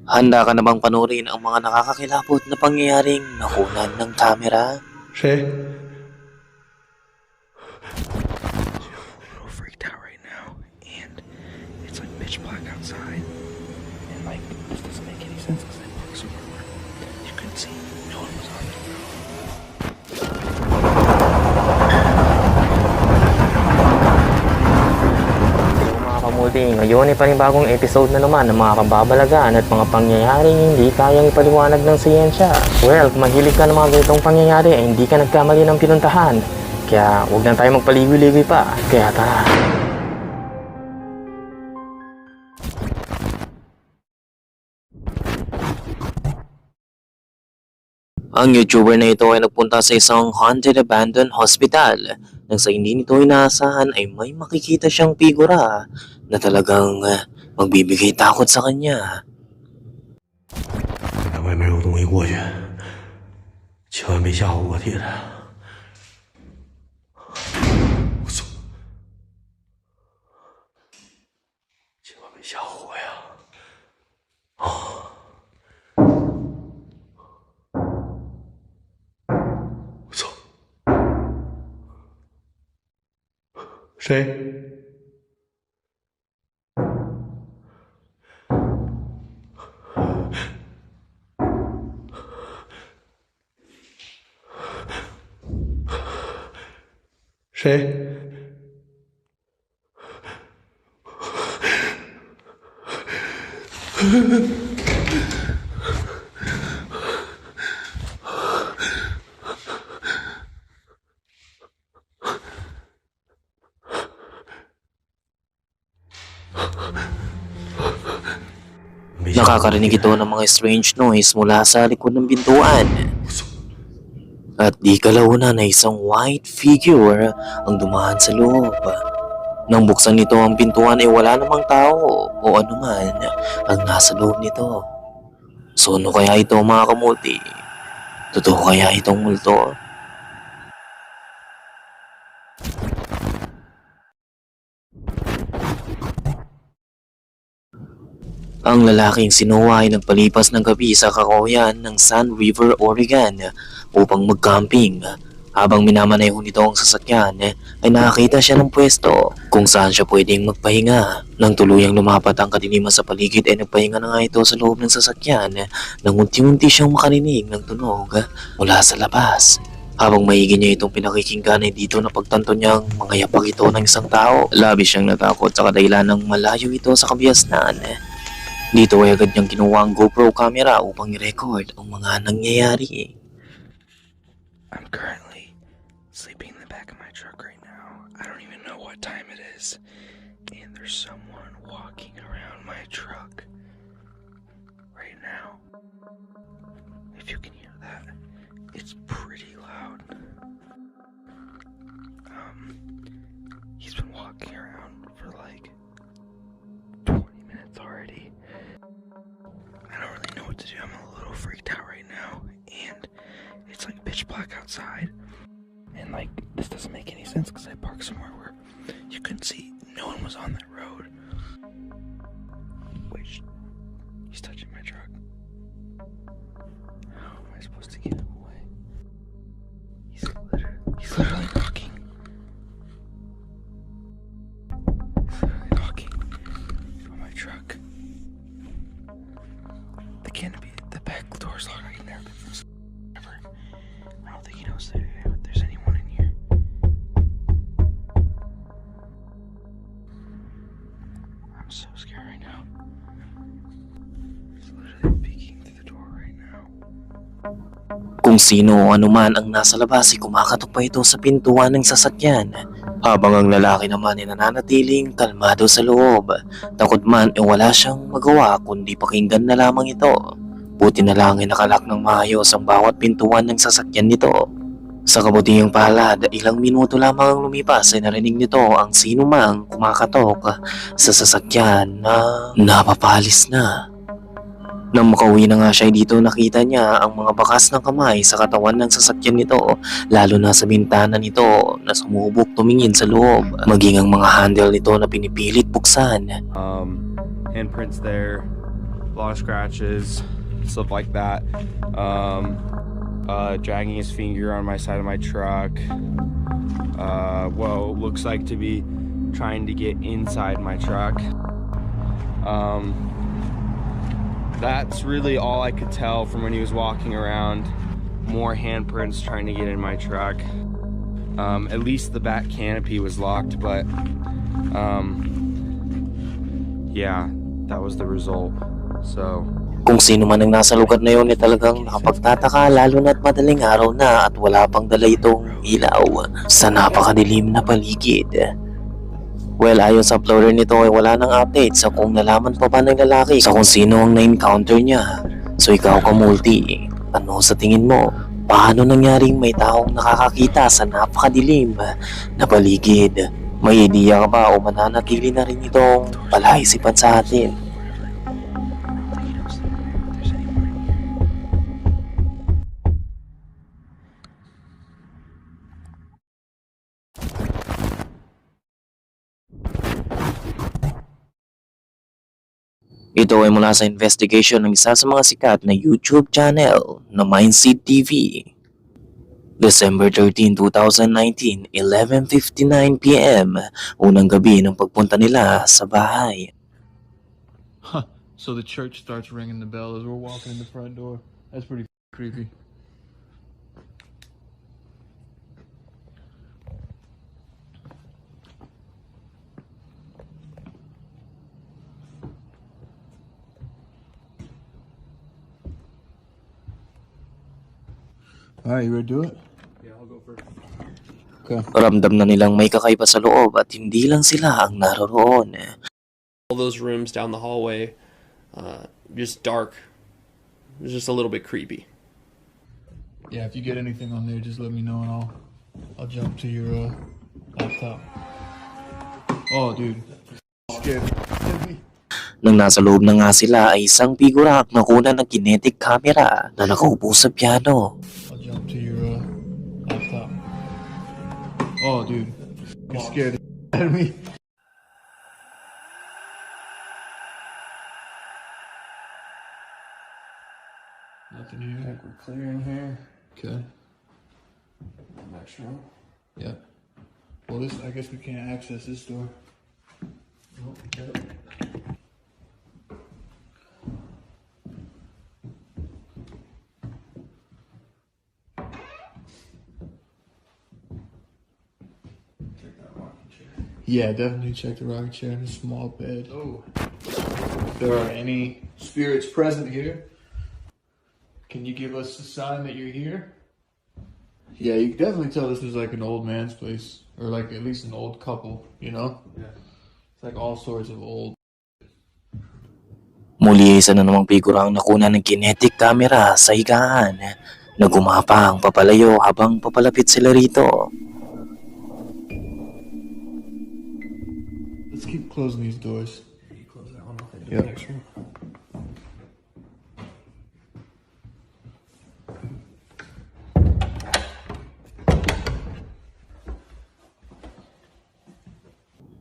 Handa ka na bang panoorin ang mga nakakakilabot na pangyayaring nakunan ng kamera? 谁？ little freaked out right now, and it's like pitch black outside, and like this doesn't make any sense because I parked somewhere where you couldn't see no one was on the road. Mga kamuti, ngayon ay panibagong episode na naman ng mga kababalagan at mga pangyayaring hindi kayang ipaliwanag ng siyensya. Well, kung mahilig ka ng mga ganitong pangyayari ay hindi ka nagkamali ng pinuntahan. Kaya huwag na tayo magpaligoy-ligoy pa. Kaya tara. Ang YouTuber na ito ay nagpunta sa isang haunted abandoned hospital nang sa hindi nito inaasahan ay may makikita siyang figura na talagang magbibigay takot sa kanya. 看外面有东西过去，千万别吓唬我，铁子！我操！千万别吓唬我呀！啊！我操！谁？ 谁？Nakakarinig ito ng mga strange noise mula sa likod ng pintuan. At di kalaunan na isang white figure ang dumaan sa loob. Nang buksan nito ang pintuan ay wala namang tao o anuman ang nasa loob nito. So ano kaya ito mga kamuti? Totoo kaya itong multo? Ang lalaking sinuwa ay nagpalipas ng gabi sa kakahuyan ng Sand River, Oregon upang mag-camping. Habang minamaneho nito ang sasakyan ay nakakita siya ng pwesto kung saan siya pwedeng magpahinga. Nang tuluyang lumapat ang kadiliman sa paligid ay nagpahinga na nga ito sa loob ng sasakyan nang unti-unti siyang makarinig ng tunog mula sa labas. Habang maigi niya itong pinakikinggan ay dito napagtanto niyang mga yapak ito ng isang tao. Labis siyang natakot sa kadahilan ng malayo ito sa kabiasnan. Dito ay agad niyang kinuha ang GoPro camera upang i-record ang mga nangyayari. I'm currently sleeping in the back of my truck right now. I don't even know what time it is, and there's someone walking around my truck right now. If you can hear that, it's pretty loud. He's been walking around for like 20 minutes already. I don't really know what to do. I'm a little freaked out right now, and it's like pitch black outside, and like this doesn't make any sense because I parked somewhere where you couldn't see no one was on that road. Wait, he's touching my truck. How am I supposed to get him away? He's literally knocking. He's literally knocking on my truck. The canopy, the back door's locked. I can never get this. Never. I don't think he knows that there's anyone in here. I'm so scared right now. He's literally peeking through the door right now. Kung sino o anuman ang nasa labas ay kumakatok pa ito sa pintuan ng sasakyan. Habang ang lalaki naman ay nananatiling kalmado sa loob. Takot man ay wala siyang magawa kundi pakinggan na lamang ito. Buti na lang ay nakalak ng maayos ang bawat pintuan ng sasakyan nito. Sa kabutihang palad, ilang minuto lamang ang lumipas ay narinig nito ang sinumang kumakatok sa sasakyan na napapalis na. Nang makauwi na nga siya dito, nakita niya ang mga bakas ng kamay sa katawan ng sasakyan nito, lalo na sa bintana nito na sumubok tumingin sa loob, maging ang mga handle nito na pinipilit buksan. Handprints there. a lot of scratches, stuff like that. Dragging his finger on my side of my truck. Well, looks like to be trying to get inside my truck. That's really all I could tell from when he was walking around. More handprints trying to get in my truck. At least the back canopy was locked, but yeah, that was the result. So Kung sino man ang nasa lugar na yun ay talagang nakapagtataka, lalo na't madaling araw na at wala pang dala itong ilaw sa napakadilim na paligid. Well, ayon sa uploader nito ay wala nang update sa kung nalaman pa ba ng lalaki sa kung sino ang na-encounter niya. So ikaw Kamulti, ano sa tingin mo? Paano nangyaring may taong nakakakita sa napakadilim na paligid? May idea ka ba o mananatili na rin itong palaisipan sa atin? Ito ay mula sa investigation ng isa sa mga sikat na YouTube channel na Mindseed TV. December 13, 2019, 11:59 p.m. Unang gabi ng pagpunta nila sa bahay. So the church starts ringing the bell as we're walking in the front door. That's pretty creepy. All right, you ready to do it? Yeah, I'll go first. Okay. Ramdam na nilang may kakaiba sa loob at hindi lang sila ang naroroon. All those rooms down the hallway, just dark. It was just a little bit creepy. Yeah, if you get anything on there, just let me know and I'll jump to your laptop. Oh, dude. Scared. Nang nasa loob na nga sila ay isang figura ang nakuna ng kinetic camera na nakaupo sa piano. I'll jump to your laptop. Oh, dude. You scared the out of me. Nothing here. I think we're clear in here. Okay. Next room. Yeah. Well, this, I guess we can't access this door. Yeah, definitely check the rocking chair and a small bed. Oh. If there are any spirits present here, can you give us a sign that you're here? Yeah, you can definitely tell this is like an old man's place, or like at least an old couple, you know? Yeah. It's like all sorts of old. Muli isa na namang figura ang nakuna ng kinetic camera sa higaan na gumapang papalayo habang papalapit sila rito. Let's keep closing these doors. You close that one off into Yep. the next room.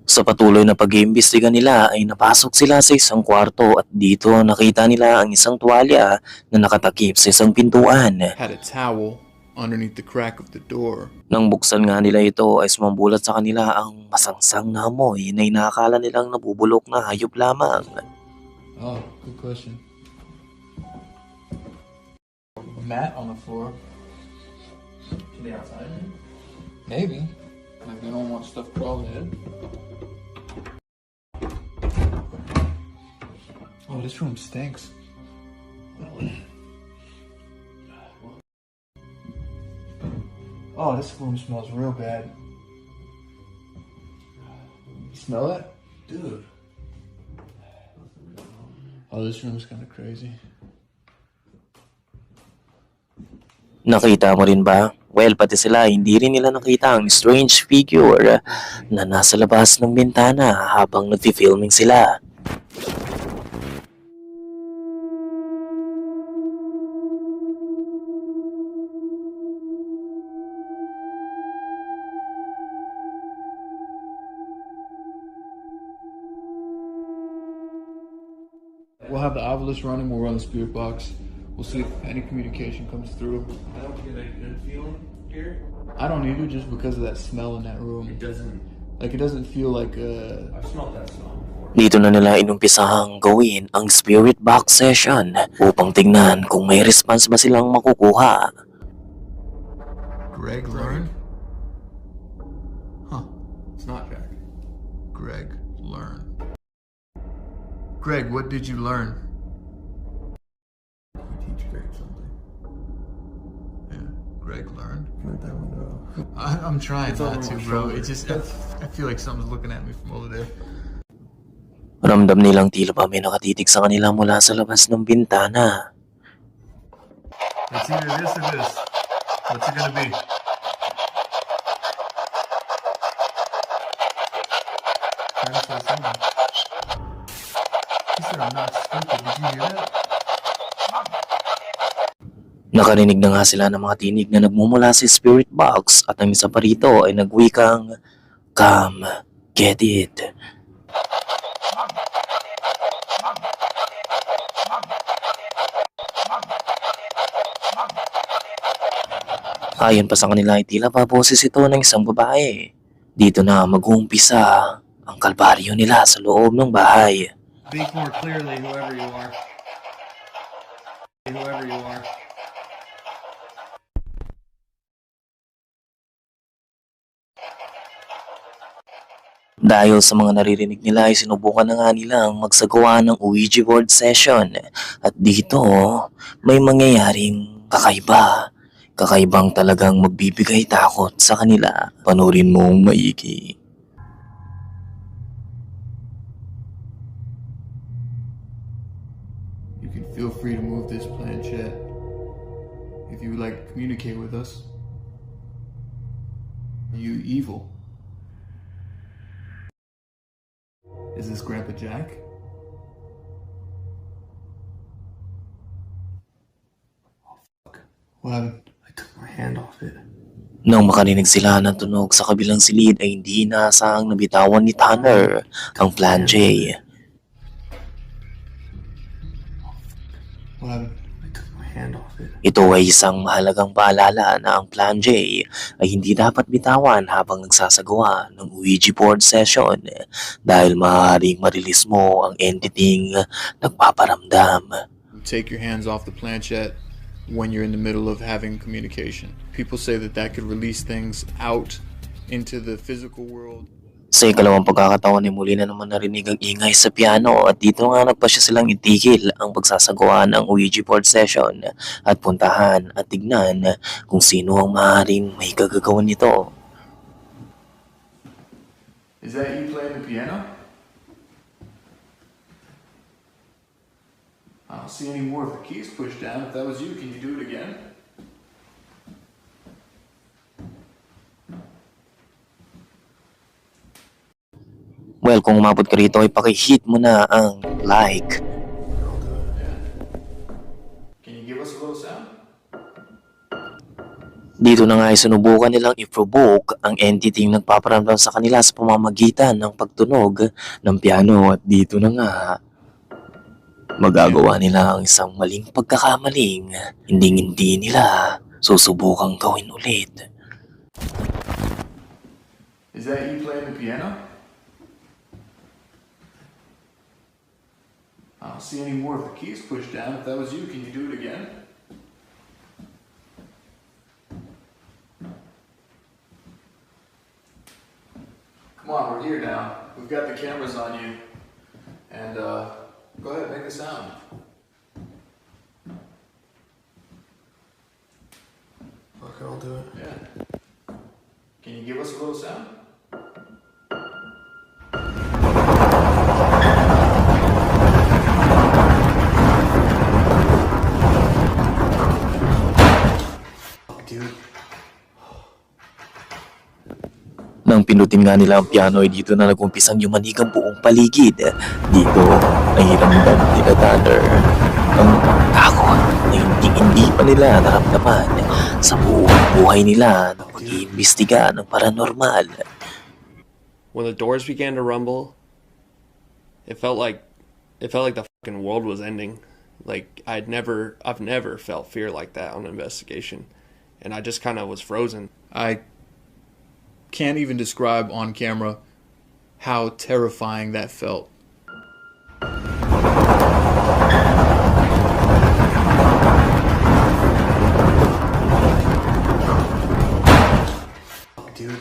Sa patuloy na pag-iimbestiga nila ay napasok sila sa isang kwarto at dito nakita nila ang isang tuwalya na nakatakip sa isang pintuan. Had a towel underneath the crack of the door. Nang buksan nga nila ito ay sumambulat sa kanila ang masangsang na amoy na inakala nilang nabubulok na hayop lamang. Oh, good question. Mat on the floor. To the outside. Maybe. Like they don't want stuff crawling in. Oh, this room stinks. Oh, this room smells real bad. You smell it? Dude. Oh, this room's kind of crazy. Nakita mo rin ba? Well, pati sila hindi rin nila nakita ang strange figure na nasa labas ng bintana habang nagfi-filming sila. What have the obelisk running. We'll run the spirit box. We'll see if any communication comes through. I don't get a good feeling here. I don't either, just because of that smell in that room. It doesn't. Like, it doesn't feel like I've smelled that smell before. Dito na nila inumpisahang gawin ang spirit box session upang tignan kung may response ba silang makukuha. Greg learn? Huh. It's not Jack. Greg learn. Greg, what did you learn? You teach Greg something. Yeah, Greg learned. Let that one go. I'm trying It's not over to, my bro. shoulder. It just, I feel like someone's looking at me from over there. Ramdam nilang tila ba may nakatitig sa kanila mula sa labas ng bintana. It's either this or this. What's it gonna be? Trying to say something. He said I'm not stupid. Did you hear that? Nakarinig na nga sila ng mga tinig na nagmumula sa spirit box at ang isa pa rito ay nagwikang, "Come, get it." Ayon pa sa kanila ay tila pa boses ito ng isang babae. Dito na mag-uumpisa ang kalbaryo nila sa loob ng bahay. Speak more clearly, whoever you are. Whoever you are. Dahil sa mga naririnig nila ay sinubukan na nga nilang magsagawa ng Ouija board session. At dito may mangyayaring kakaiba. Kakaibang talagang magbibigay takot sa kanila. Panurin mong maigi. You can feel free to move this planchette if you would like to communicate with us. Are you evil? Is this Grandpa Jack? What happened? I took my hand off it. Nang makarinig sila ng tunog sa kabilang silid ay hindi inaasahang nabitawan ni Tanner ang Plan J. What happened? I took my hand off it. Ito ay isang mahalagang paalala na ang Plan J ay hindi dapat bitawan habang nagsasagawa ng Ouija board session dahil maaaring marilis mo ang entity nagpaparamdam. Take your hands off the planchette when you're in the middle of having communication. People say that that could release things out into the physical world. Sa ikalawang pagkakataon ay muli na naman narinig ang ingay sa piano at dito nga nagpasya silang itigil ang pagsasagawa ng Ouija board session at puntahan at tignan kung sino ang maaaring may kagagawan nito. Is that you playing the piano? I don't see any more of the keys pushed down. If that was you, can you do it again? Well, kung umabot ka rito ay paki-hit mo na ang like. Can you give us a little sound? Dito na nga ay sinubukan nilang i-provoke ang entity ng nagpaparamdam sa kanila sa pamamagitan ng pagtunog ng piano at dito na nga magagawa nila ang isang maling pagkakamaling hindi nila susubukang gawin ulit. Is that you playing the piano? I don't see any more of the keys pushed down. If that was you, can you do it again? Come on, we're here now. We've got the cameras on you. And go ahead, make a sound. Okay, I'll do it. Yeah. Can you give us a little sound? Dude. Nang pinutin nga nila ang piano ay dito na nagumpisang yumanig ang buong paligid. Dito ay ramdam nila Tanner ang takot na hindi pa nila naramdaman sa buong buhay nila na pag-iimbestiga ng paranormal. When the doors began to rumble, it felt like it felt like the fucking world was ending. Like I've never felt fear like that on an investigation, and I just kind of was frozen. I can't even describe on camera how terrifying that felt. Dude.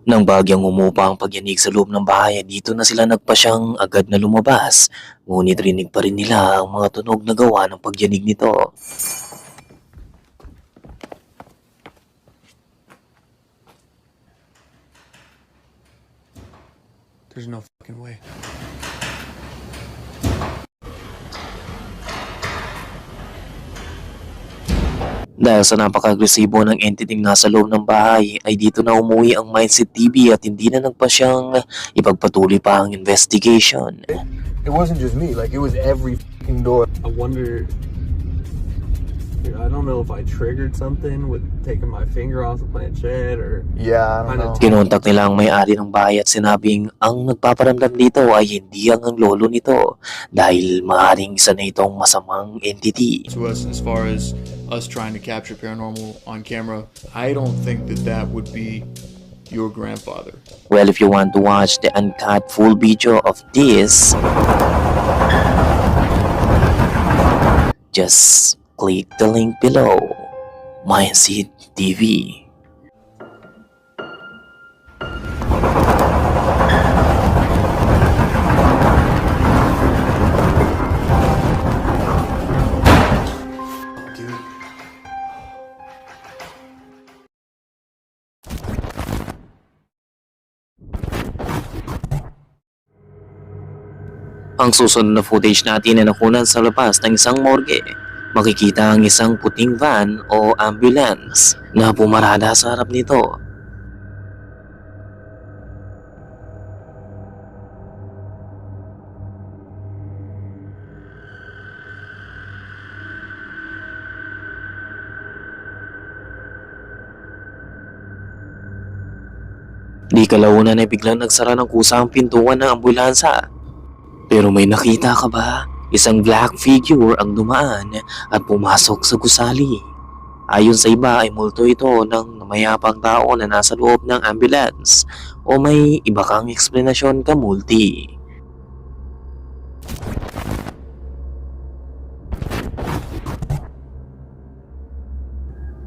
Nang bagyang humupa ang pagyanig sa loob ng bahay, dito na sila nagpasyang agad na lumabas. Ngunit rinig pa rin nila ang mga tunog na gawa ng pagyanig nito. There's no fucking way. Dahil sa napaka-agresibo ng entity nasa loob ng bahay, ay dito na umuwi ang Mindset TV at hindi na nagpasyang ipagpatuloy pa ang investigation. It wasn't just me, like it was every fucking door. I wonder. Dude, I don't know if I triggered something with taking my finger off the planchette or. Yeah, I don't know. Kinontak nila ang may-ari ng bahay at sinabing ang nagpaparamdam dito ay hindi ang lolo nito dahil maaaring isa na itong masamang entity. To us, as far as us trying to capture paranormal on camera, I don't think that that would be your grandfather. Well, if you want to watch the uncut full video of this, just click the link below. Mindset TV. Ang susunod na footage natin ay nakunan sa labas ng isang morgue. Makikita ang isang puting van o ambulance na pumarada sa harap nito. Di kalaunan ay biglang nagsara ng kusa ang pintuan ng ambulansa. Pero may nakita ka ba? Isang black figure ang dumaan at pumasok sa gusali. Ayon sa iba ay multo ito ng mayapang tao na nasa loob ng ambulance o may iba kang eksplanasyon ka multi.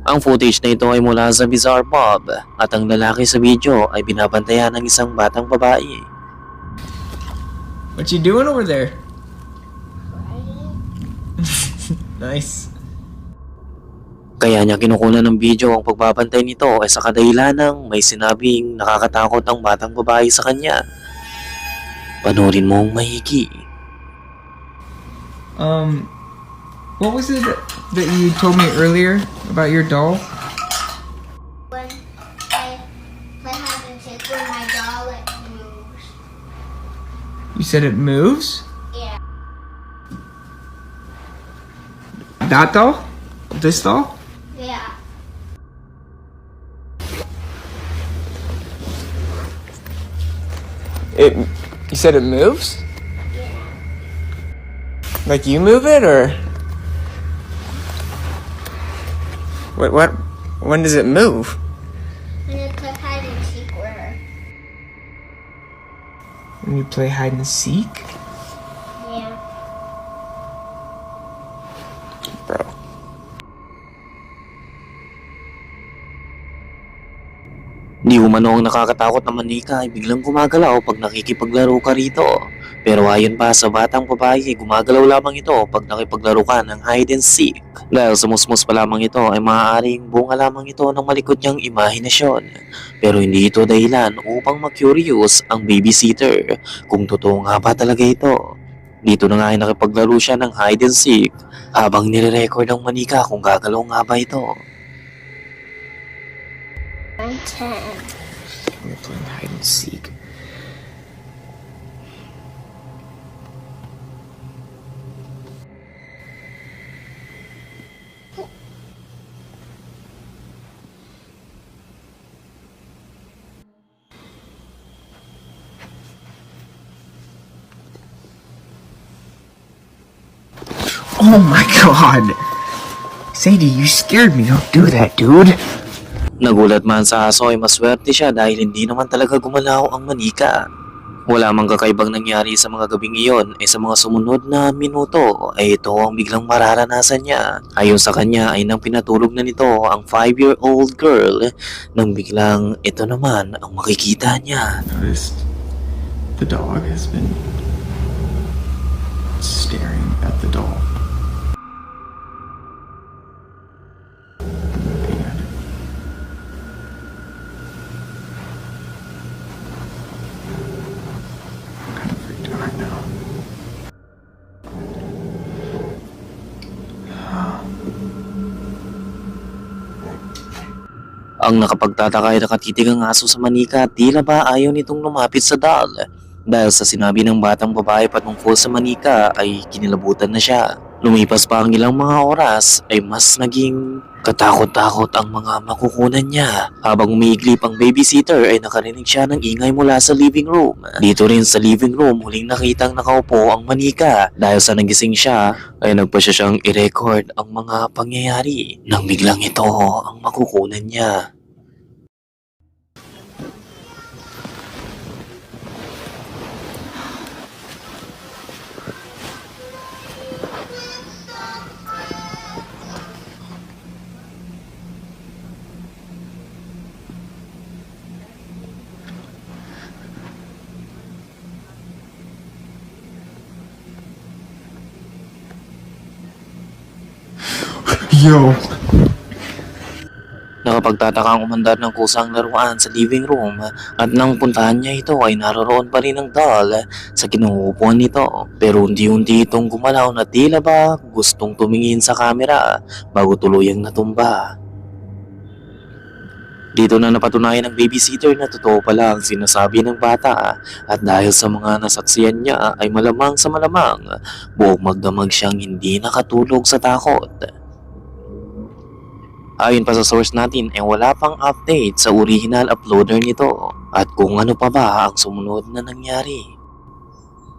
Ang footage na ito ay mula sa Bizarre Bob at ang lalaki sa video ay binabantayan ng isang batang babae. What you doing over there? Nice. Kaya niya kinukunan ng video ang pagbabantay nito ay sa kadahilan ng may sinabing nakakatakot ang batang babae sa kanya. Panoorin mong mahigi. What was it that you told me earlier about your doll? When I play hide and seek with my doll, it moves. You said it moves? Yeah. That doll? This doll? Yeah. You said it moves? Yeah. Like you move it or? What? When does it move? When I play hide and seek with her. When you play hide and seek? Yeah. Bro. Di umano ang nakakatakot na manika ay biglang gumagalaw pag nakikipaglaro ka rito. Pero ayon pa sa batang babae, gumagalaw lamang ito pag nakipaglaro ka ng hide and seek. Dahil sa musmus pa lamang ito ay maaaring bunga lamang ito ng malikot niyang imahinasyon. Pero hindi ito dahilan upang ma-curious ang babysitter kung totoo nga ba talaga ito. Dito na nga ay nakipaglaro siya ng hide and seek habang nire-record ng manika kung gagalaw nga ba ito. I'm 10. You're playing hide and seek. Oh my god! Sadie, you scared me. Don't do that, dude. Nagulat man sa aso ay maswerte siya dahil hindi naman talaga gumalaw ang manika. Wala mang kakaibang nangyari sa mga gabing iyon ay sa mga sumunod na minuto ay ito ang biglang mararanasan niya. Ayon sa kanya ay nang pinatulog na nito ang 5-year-old girl nang biglang ito naman ang makikita niya. Noticed the dog has been staring at the doll. Looking at it. I'm kind of freaked out right now. Ang nakapagtataka ay nakatitig ang aso sa manika at tila ba ayaw nitong lumapit sa doll. Dahil sa sinabi ng batang babae patungkol sa manika ay kinilabutan na siya. Lumipas pa ang ilang mga oras ay mas naging katakot-takot ang mga makukunan niya. Habang umiiglip ang babysitter ay nakarinig siya ng ingay mula sa living room. Dito rin sa living room huling nakitang nakaupo ang manika. Dahil sa nagising siya ay nagpa siya siyang i-record ang mga pangyayari. Nang biglang ito ang makukunan niya. Yo! Nakapagtataka ang umandar ng kusang laruan sa living room at nang puntahan niya ito ay naroroon pa rin ang doll sa kinuupuan nito. Pero unti-unti itong gumalaw na tila ba gustong tumingin sa camera bago tuluyang natumba. Dito na napatunayan ng babysitter na totoo pala ang sinasabi ng bata at dahil sa mga nasaksiyan niya ay malamang sa malamang buong magdamag siyang hindi nakatulog sa takot. Ayon pa sa source natin ay wala pang update sa original uploader nito at kung ano pa ba ang sumunod na nangyari.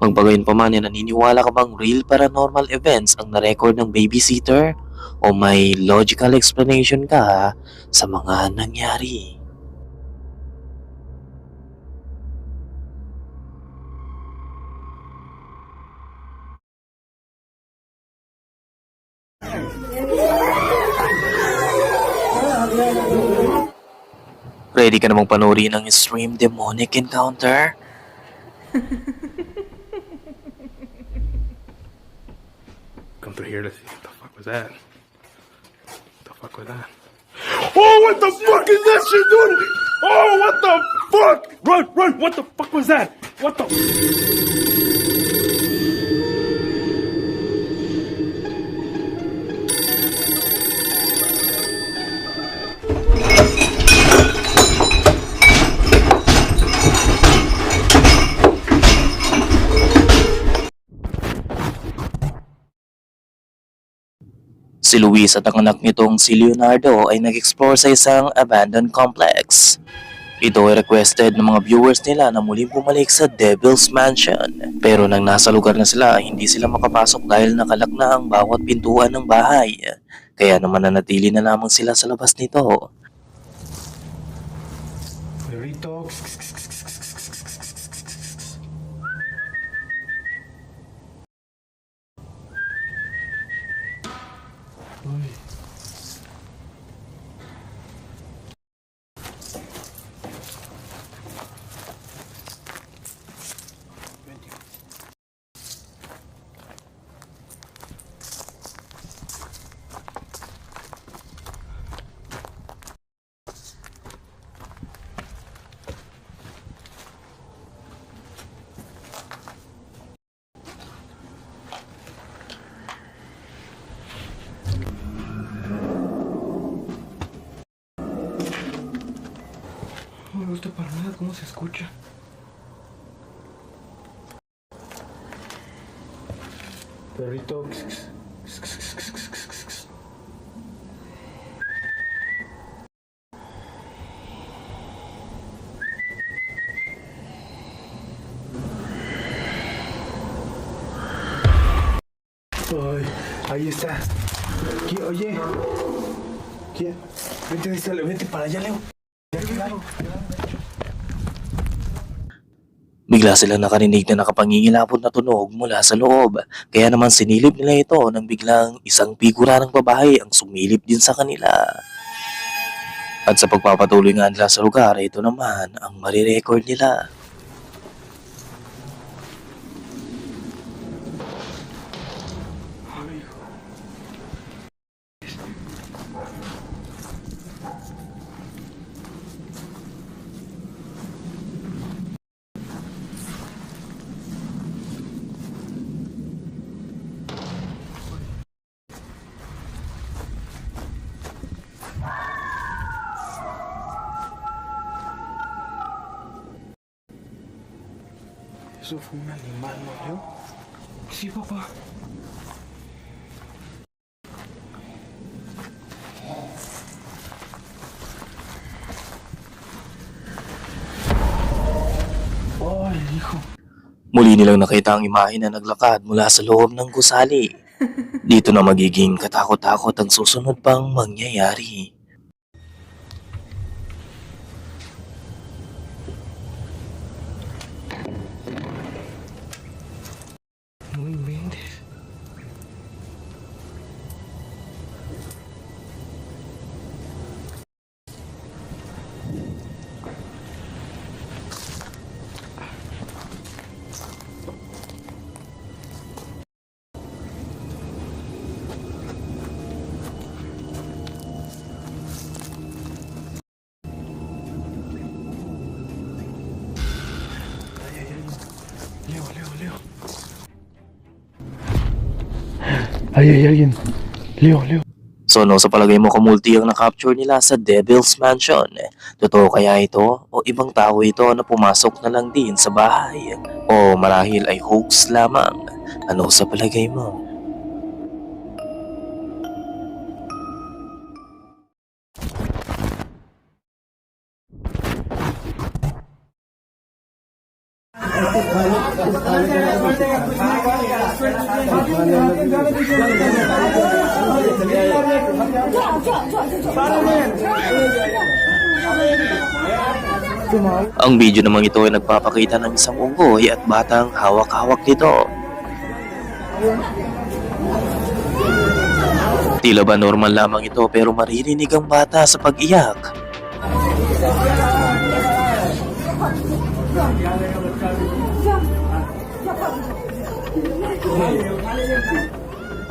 Magpagayon pa man ay naniniwala ka bang real paranormal events ang na-record ng babysitter o may logical explanation ka sa mga nangyari? Ready ka namang panoorin ang Stream Demonic Encounter? Come through here to see what the fuck was that. What the fuck was that? Oh, what the fuck is that shit doing? Oh, what the fuck? Run, run! What the fuck was that? What the? Si Luis at ang anak nitong si Leonardo ay nag-explore sa isang abandoned complex. Ito ay requested ng mga viewers nila na muling bumalik sa Devil's Mansion. Pero nang nasa lugar na sila, hindi sila makapasok dahil nakalak na ang bawat pintuan ng bahay. Kaya naman nanatili na lamang sila sa labas nito. No me gusta para nada cómo se escucha. Perrito. Ay, ahí está. Oye. ¿Quién? Vente para allá, Leo. Bigla silang nakarinig na nakapangingilabot na tunog mula sa loob. Kaya naman sinilip nila ito nang biglang isang figura ng babae ang sumilip din sa kanila. At sa pagpapatuloy nga nila sa lugar, ito naman ang marirecord nila. Eso fue un animal, ¿no, Leo? Sí, papá. Ay, hijo. Muli nilang nakita ang imahe na naglakad mula sa loob ng gusali. Dito na magiging katakot-takot ang susunod pang mangyayari. No inventes. Leo. Ahí hay alguien. Leo. So no, sa palagay mo kamulti ang na-capture nila sa Devil's Mansion? Totoo kaya ito o ibang tao ito na pumasok na lang din sa bahay? O marahil ay hoax lamang? Ano sa palagay mo? Ang video namang ito ay nagpapakita ng isang unggoy at batang hawak-hawak nito. Tila ba normal lamang ito pero maririnig ang bata sa pag-iyak.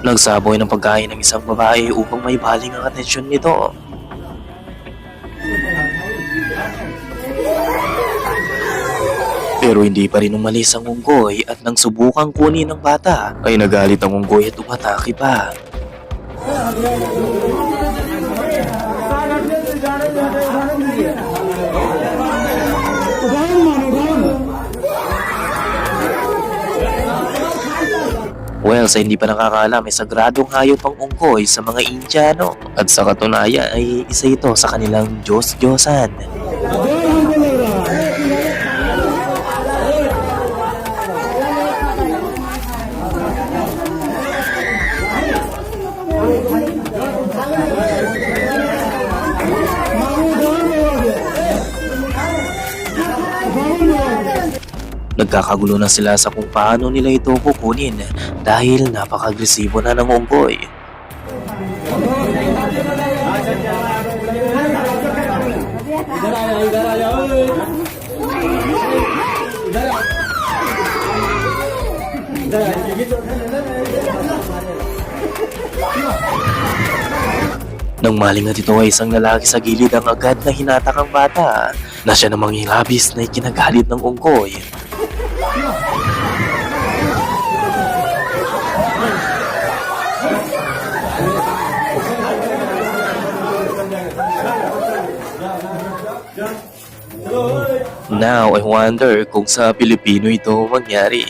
Nagsaboy ng pagkain ng isang babae upang may baling ang atensyon nito. Pero hindi pa rin umalis ang unggoy at nang subukang kunin ng bata ay nagalit ang unggoy at umatake pa. Well, sa hindi pa nakakaalam, ay sagradong hayop ang unggoy sa mga Indiano. At sa katunayan ay isa ito sa kanilang Diyos-Diyosan. Nagkakagulo na sila sa kung paano nila ito kukunin dahil napaka-agresibo na ng unggoy. Nang malingat ito ay isang lalaki sa gilid ang agad na hinatak ang bata na siya namang hilabis na ikinagalit ng unggoy. Now, I wonder kung sa Pilipino ito mangyari.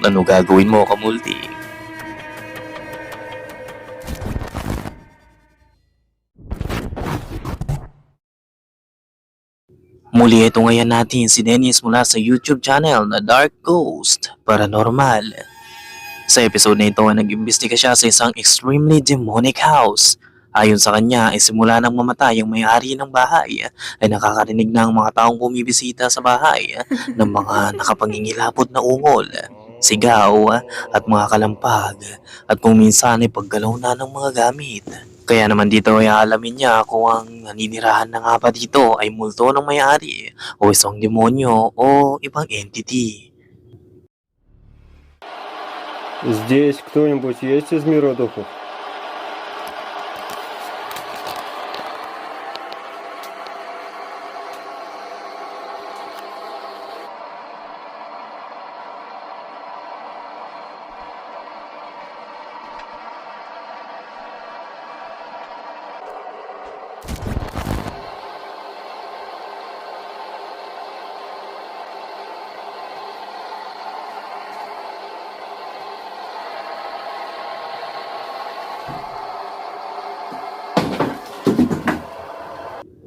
Ano gagawin mo, kamulti? Muli ito ngayon natin si Dennis mula sa YouTube channel na Dark Ghost Paranormal. Sa episode na ito ay nag-imbestiga siya sa isang extremely demonic house. Ayon sa kanya ay simula nang mamatay ang may-ari ng bahay ay nakakarinig na ang mga taong bumibisita sa bahay ng mga nakapangingilabot na ungol, sigaw at mga kalampag at kung minsan ay paggalaw na ng mga gamit. Kaya naman dito ay aalamin niya kung ang naninirahan na nga ba dito ay multo ng may-ari o isang demonyo o ibang entity. Здесь кто-нибудь есть из мира духов?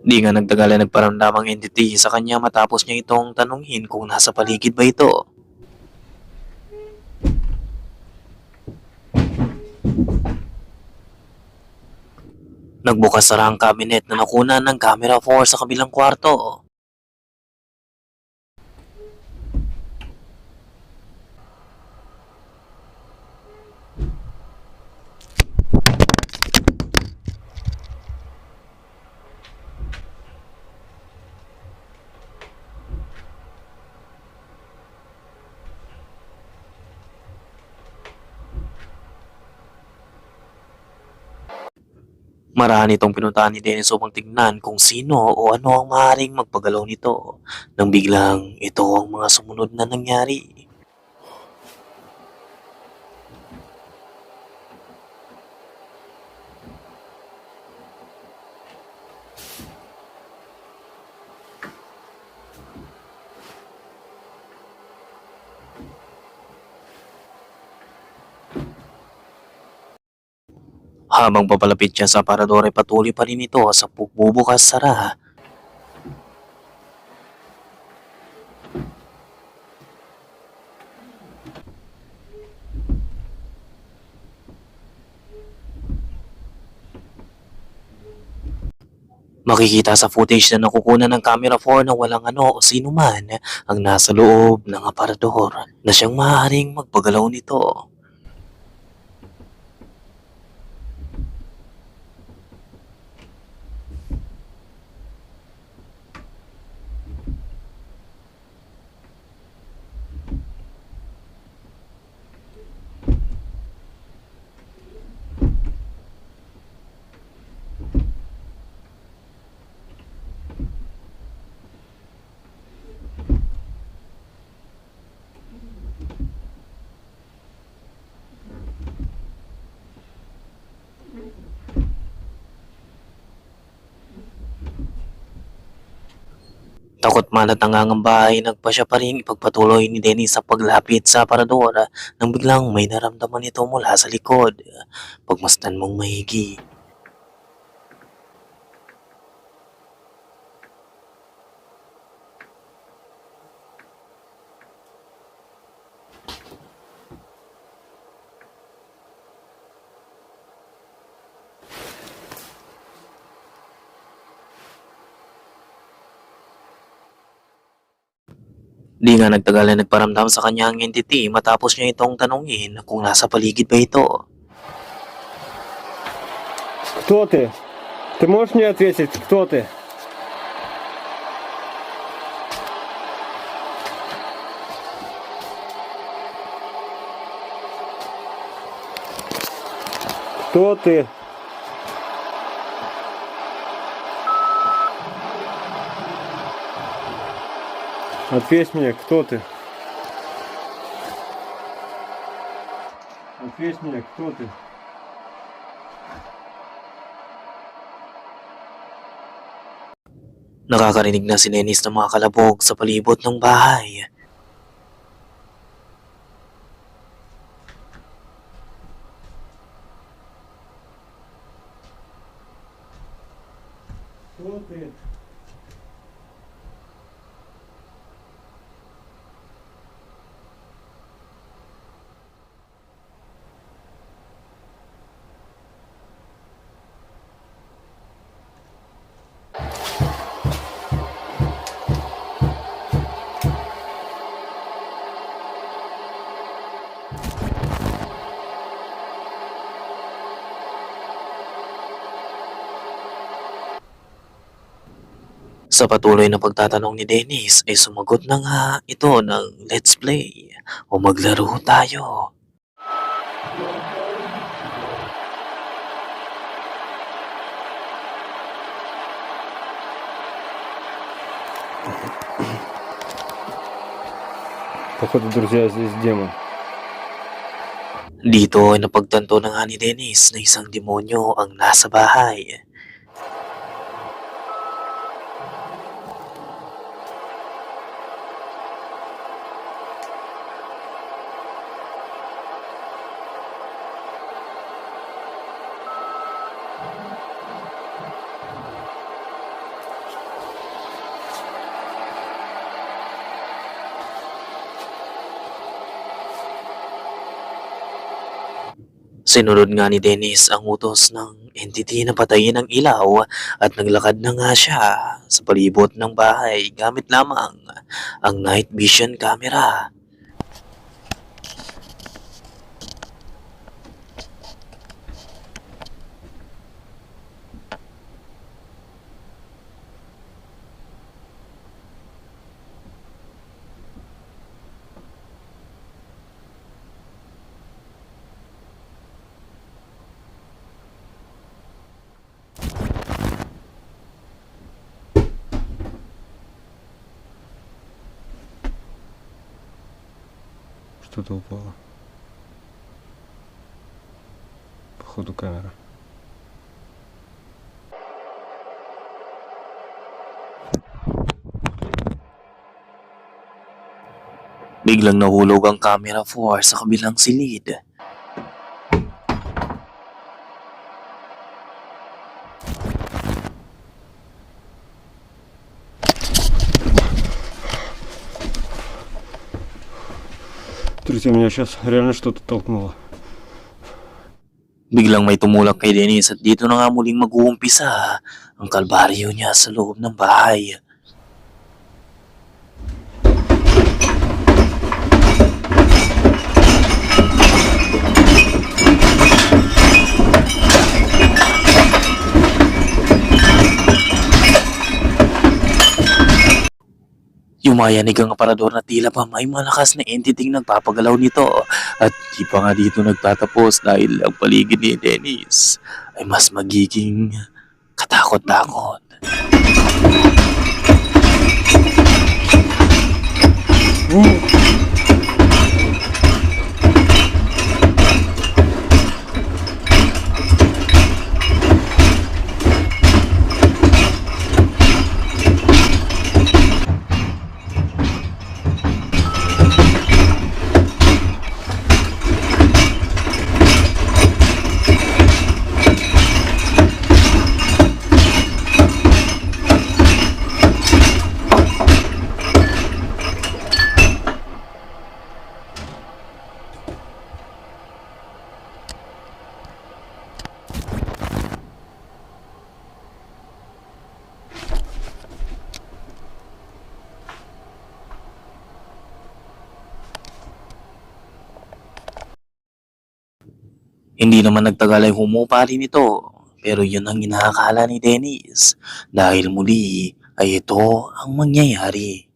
Di nga nagtagal ay nagparamdam ang entity sa kanya matapos niya itong tanungin kung nasa paligid ba ito. Nagbukas sara ang cabinet na nakunan ng camera 4 sa kabilang kwarto. Marami itong pinuntahan ni Dennis upang tignan kung sino o ano ang maaaring magpagalaw nito nang biglang ito ang mga sumunod na nangyari. Habang papalapit siya sa aparador ay patuloy pa rin ito sa pagbubukas sara. Makikita sa footage na nakukunan ng camera 4 na walang ano o sino man ang nasa loob ng aparador na siyang maaaring magpagalaw nito. Takot man at nangangamba ay nagpa siya pa rin ipagpatuloy ni Dennis sa paglapit sa aparador nang biglang may naramdaman ito mula sa likod. Pagmasdan mong maigi. Di nga nagtagal na nagparamdam sa kanya ang entity matapos niya itong tanungin kung nasa paligid ba ito. Кто ты? Ты можешь мне ответить, кто ты? Кто ты? Ответь мне, кто ты? Ответь мне, кто ты? Nakakarinig na si Dennis ng mga kalabog sa palibot ng bahay. Кто ты? Sa patuloy na pagtatanong ni Dennis ay sumagot na nga ito ng let's play o maglaro tayo. Походу, друзья, здесь демон. Dito ay napagtanto na nga ni Dennis na isang demonyo ang nasa bahay. Sinunod nga ni Dennis ang utos ng entity na patayin ang ilaw at naglakad na nga siya sa palibot ng bahay gamit lamang ang night vision camera. Что-то упало. Походу, камера. Biglang nahulog ang camera 4 sa kabilang silid. Друзья, меня сейчас реально что-то толкнуло. Biglang may tumulak kay Dennis at dito na nga muling mag-uumpisa ang kalbaryo niya sa loob ng bahay. Yumayanig ang aparador na tila pa may malakas na entity nagpapagalaw nito at di pa nga dito nagtatapos dahil ang paligid ni Dennis ay mas magiging katakot-takot. Hindi naman nagtagal ay humupa rin ito, pero yun ang inaakala ni Dennis dahil muli ay ito ang mangyayari.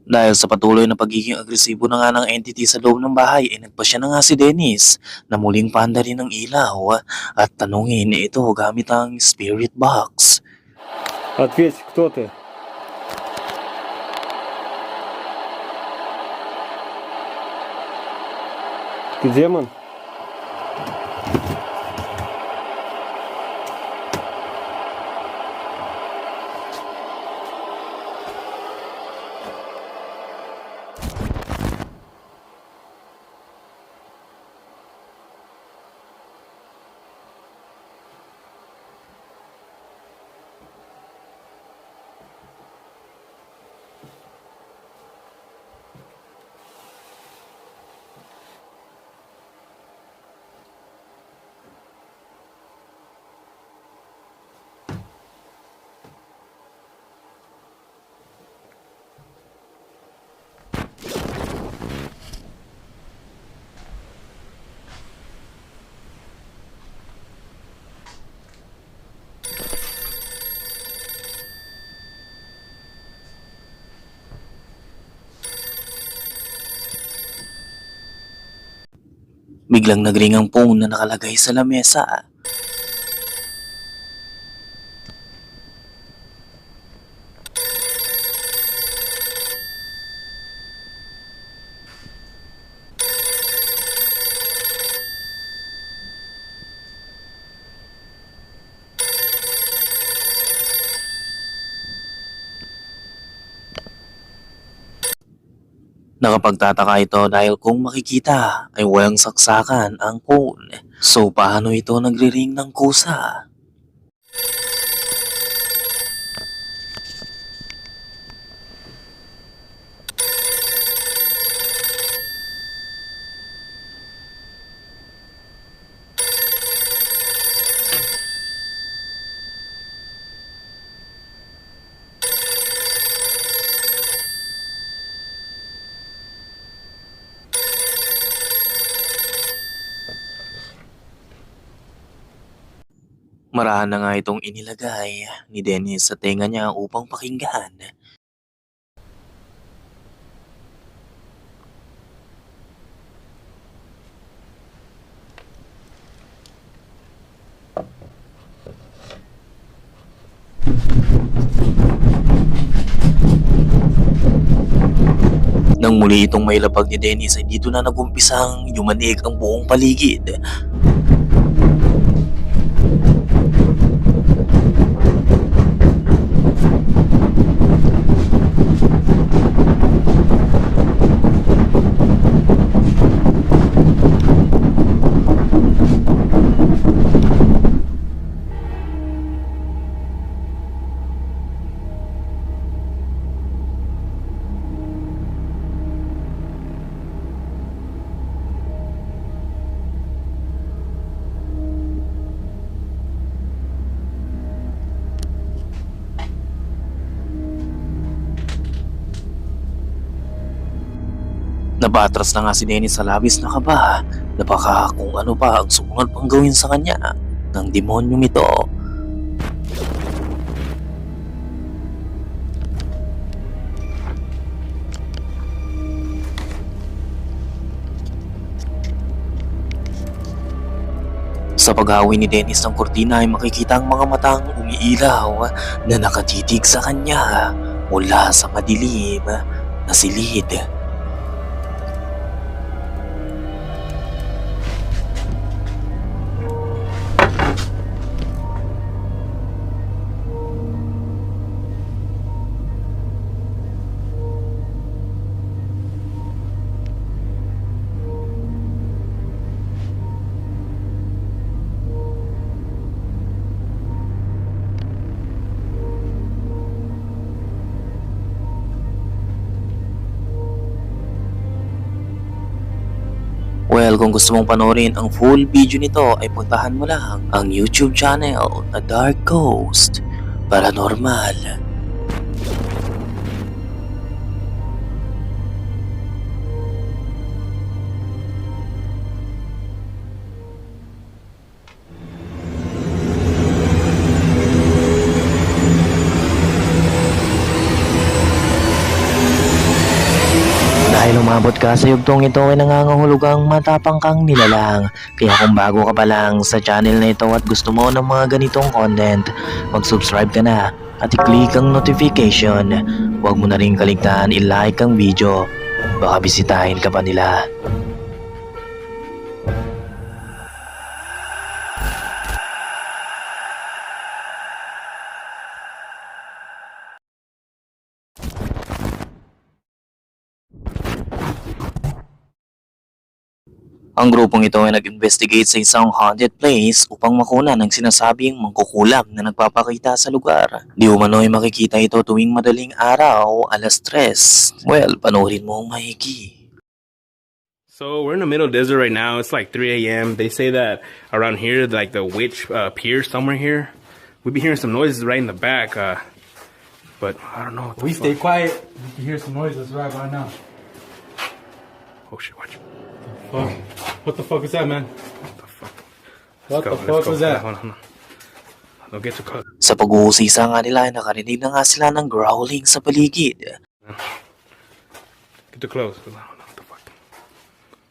Dahil sa patuloy na pagiging agresibo na nga ng entity sa loob ng bahay, ay nagpasya na nga si Dennis na muling paanda rin ng ilaw at tanungin ito gamit ang spirit box. Ответь, кто ты? Ты демон? Biglang nagring ang phone na nakalagay sa lamesa. Nakapagtataka ito dahil kung makikita ay walang saksakan ang phone. So paano ito nagre-ring ng kusa? Marahan na nga itong inilagay ni Dennis sa tenga niya upang pakinggan. Nang muli itong may lapag ni Dennis ay dito na nagumpisang yumanig ang buong paligid. Nabatras na nga si Dennis sa labis na kaba na baka kung ano pa ang sumunod pang gawin sa kanya ng demonyong ito. Sa paghawi ni Dennis ng kurtina ay makikita ang mga matang umiilaw na nakatitig sa kanya mula sa madilim na silid. Well, kung gusto mong panoorin ang full video nito ay puntahan mo lang ang YouTube channel na Dark Ghost Paranormal. Dahil umabot ka sa yugtong ito ay nangangahulugang matapang kang nilalang. Kaya kung bago ka pa lang sa channel na ito at gusto mo ng mga ganitong content, mag-subscribe ka na at i-click ang notification. Huwag mo na rin kaligtaan i-like ang video. Baka bisitahin ka pa nila. Ang grupong ito ay nag-investigate sa isang haunted place upang makuna ng sinasabing mangkukulam na nagpapakita sa lugar. Di umano ay makikita ito tuwing madaling araw, 3:00. Well, panoorin mo ang mahigi. So we're in the middle desert right now. It's like 3 a.m. They say that around here, like the witch appears somewhere here. We'd be hearing some noises right in the back, but I don't know. We stay quiet. You can hear some noises right now. Oh shit! Watch. Fuck. What the fuck is that, man? What the fuck? What the fuck was that? Hold on. Don't get too close. Sa pag-uusisa nga nila ay nakarinig na nga sila ng growling sa paligid. Get too close. What the fuck?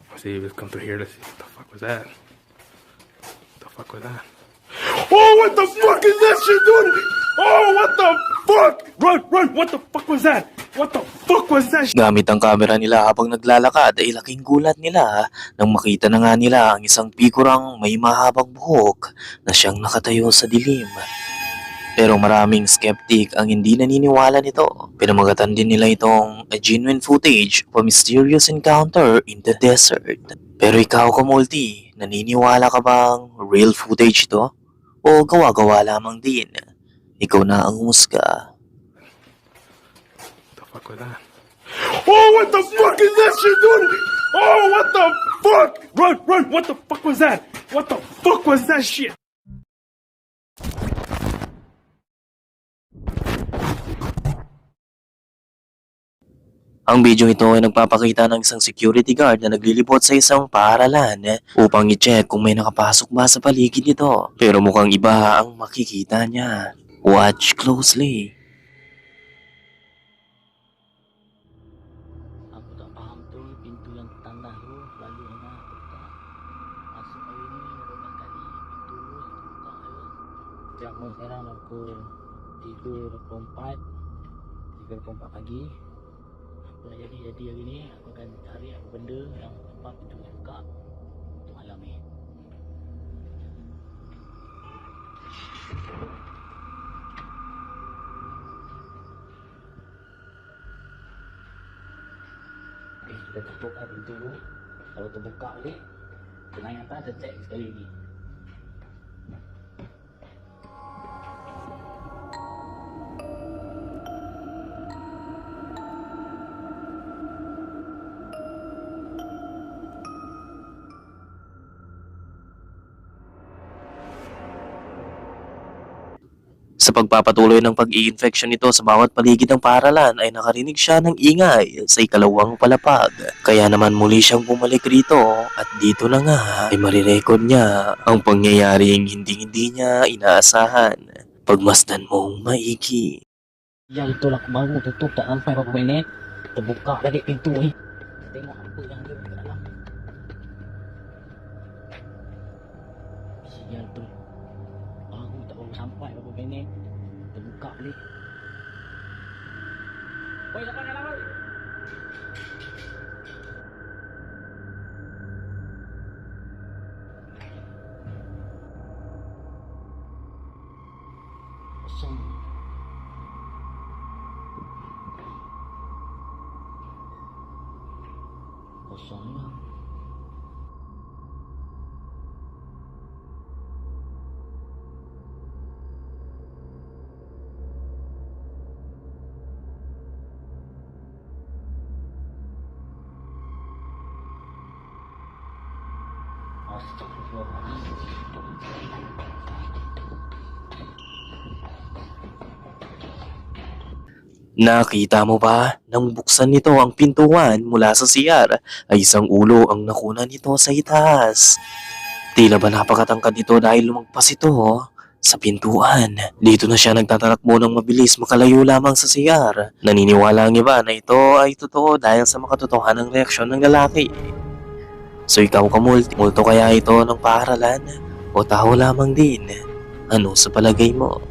Let's see if it's come through here. Let's see what the fuck. fuck was that? What the fuck was that? Oh, what the fuck is that shit, dude? Oh, what the fuck? Run, run! What the fuck was that? What the fuck was that? Gamit ang kamera nila habang naglalakad ay laking gulat nila nang makita na nga nila ang isang figurang may mahabang buhok na siyang nakatayo sa dilim. Pero maraming skeptic ang hindi naniniwala nito. Pinamagatan din nila itong a genuine footage of a mysterious encounter in the desert. Pero ikaw, Kamulti, naniniwala ka bang real footage ito? O gawa-gawa lamang din? Ikaw na ang humusga. What the fuck was that? Oh, what the fuck is that shit, dude? Oh, what the fuck? Run, run! What the fuck was that? What the fuck was that shit? Ang video ito ay nagpapakita ng isang security guard na naglilibot sa isang paaralan upang i-check kung may nakapasok ba sa paligid nito. Pero mukhang iba ang makikita niya. Watch closely. Aku tak faham tu pintu yang tanda tu lalu anak aku tak masuk hari ni berulang kali pintu tu yang terbuka tu. Setiap malam sekarang aku 3.4 pagi. Apa nak jadi hari ni aku akan cari apa benda yang tempat pintu terbuka untuk malam ni. Kita tutupkan pintu dulu. Kalau terbuka balik, kita naik atas dan check sekali lagi. Sa pagpapatuloy ng pag-i-infection nito sa bawat paligid ng paaralan ay nakarinig siya ng ingay sa ikalawang palapag. Kaya naman muli siyang bumalik rito at dito na nga ay marirecord niya ang pangyayaring hindi niya inaasahan. Pagmasdan mong maigi. Yang itulah aku baru tutup tak sampai berapa minit. Terbuka tadi pintu ni. Tengok apa yang ada di dalam. Sial tu. Baru tak baru sampai berapa minit. Terbuka balik. Oi, siapa dalam oi? Kosong. Kosong lah. Nakita mo ba? Nang buksan nito ang pintuan mula sa CR ay isang ulo ang nakuna nito sa itaas. Tila ba napakatangkad nito dahil lumagpas ito sa pintuan. Dito na siya nagtatakbo ng mabilis makalayo lamang sa CR. Naniniwala ang iba na ito ay totoo dahil sa makatotohanang reaksyon ng lalaki. So ikaw, Kamulti, multo kaya ito ng paaralan o tao lamang din? Ano sa palagay mo?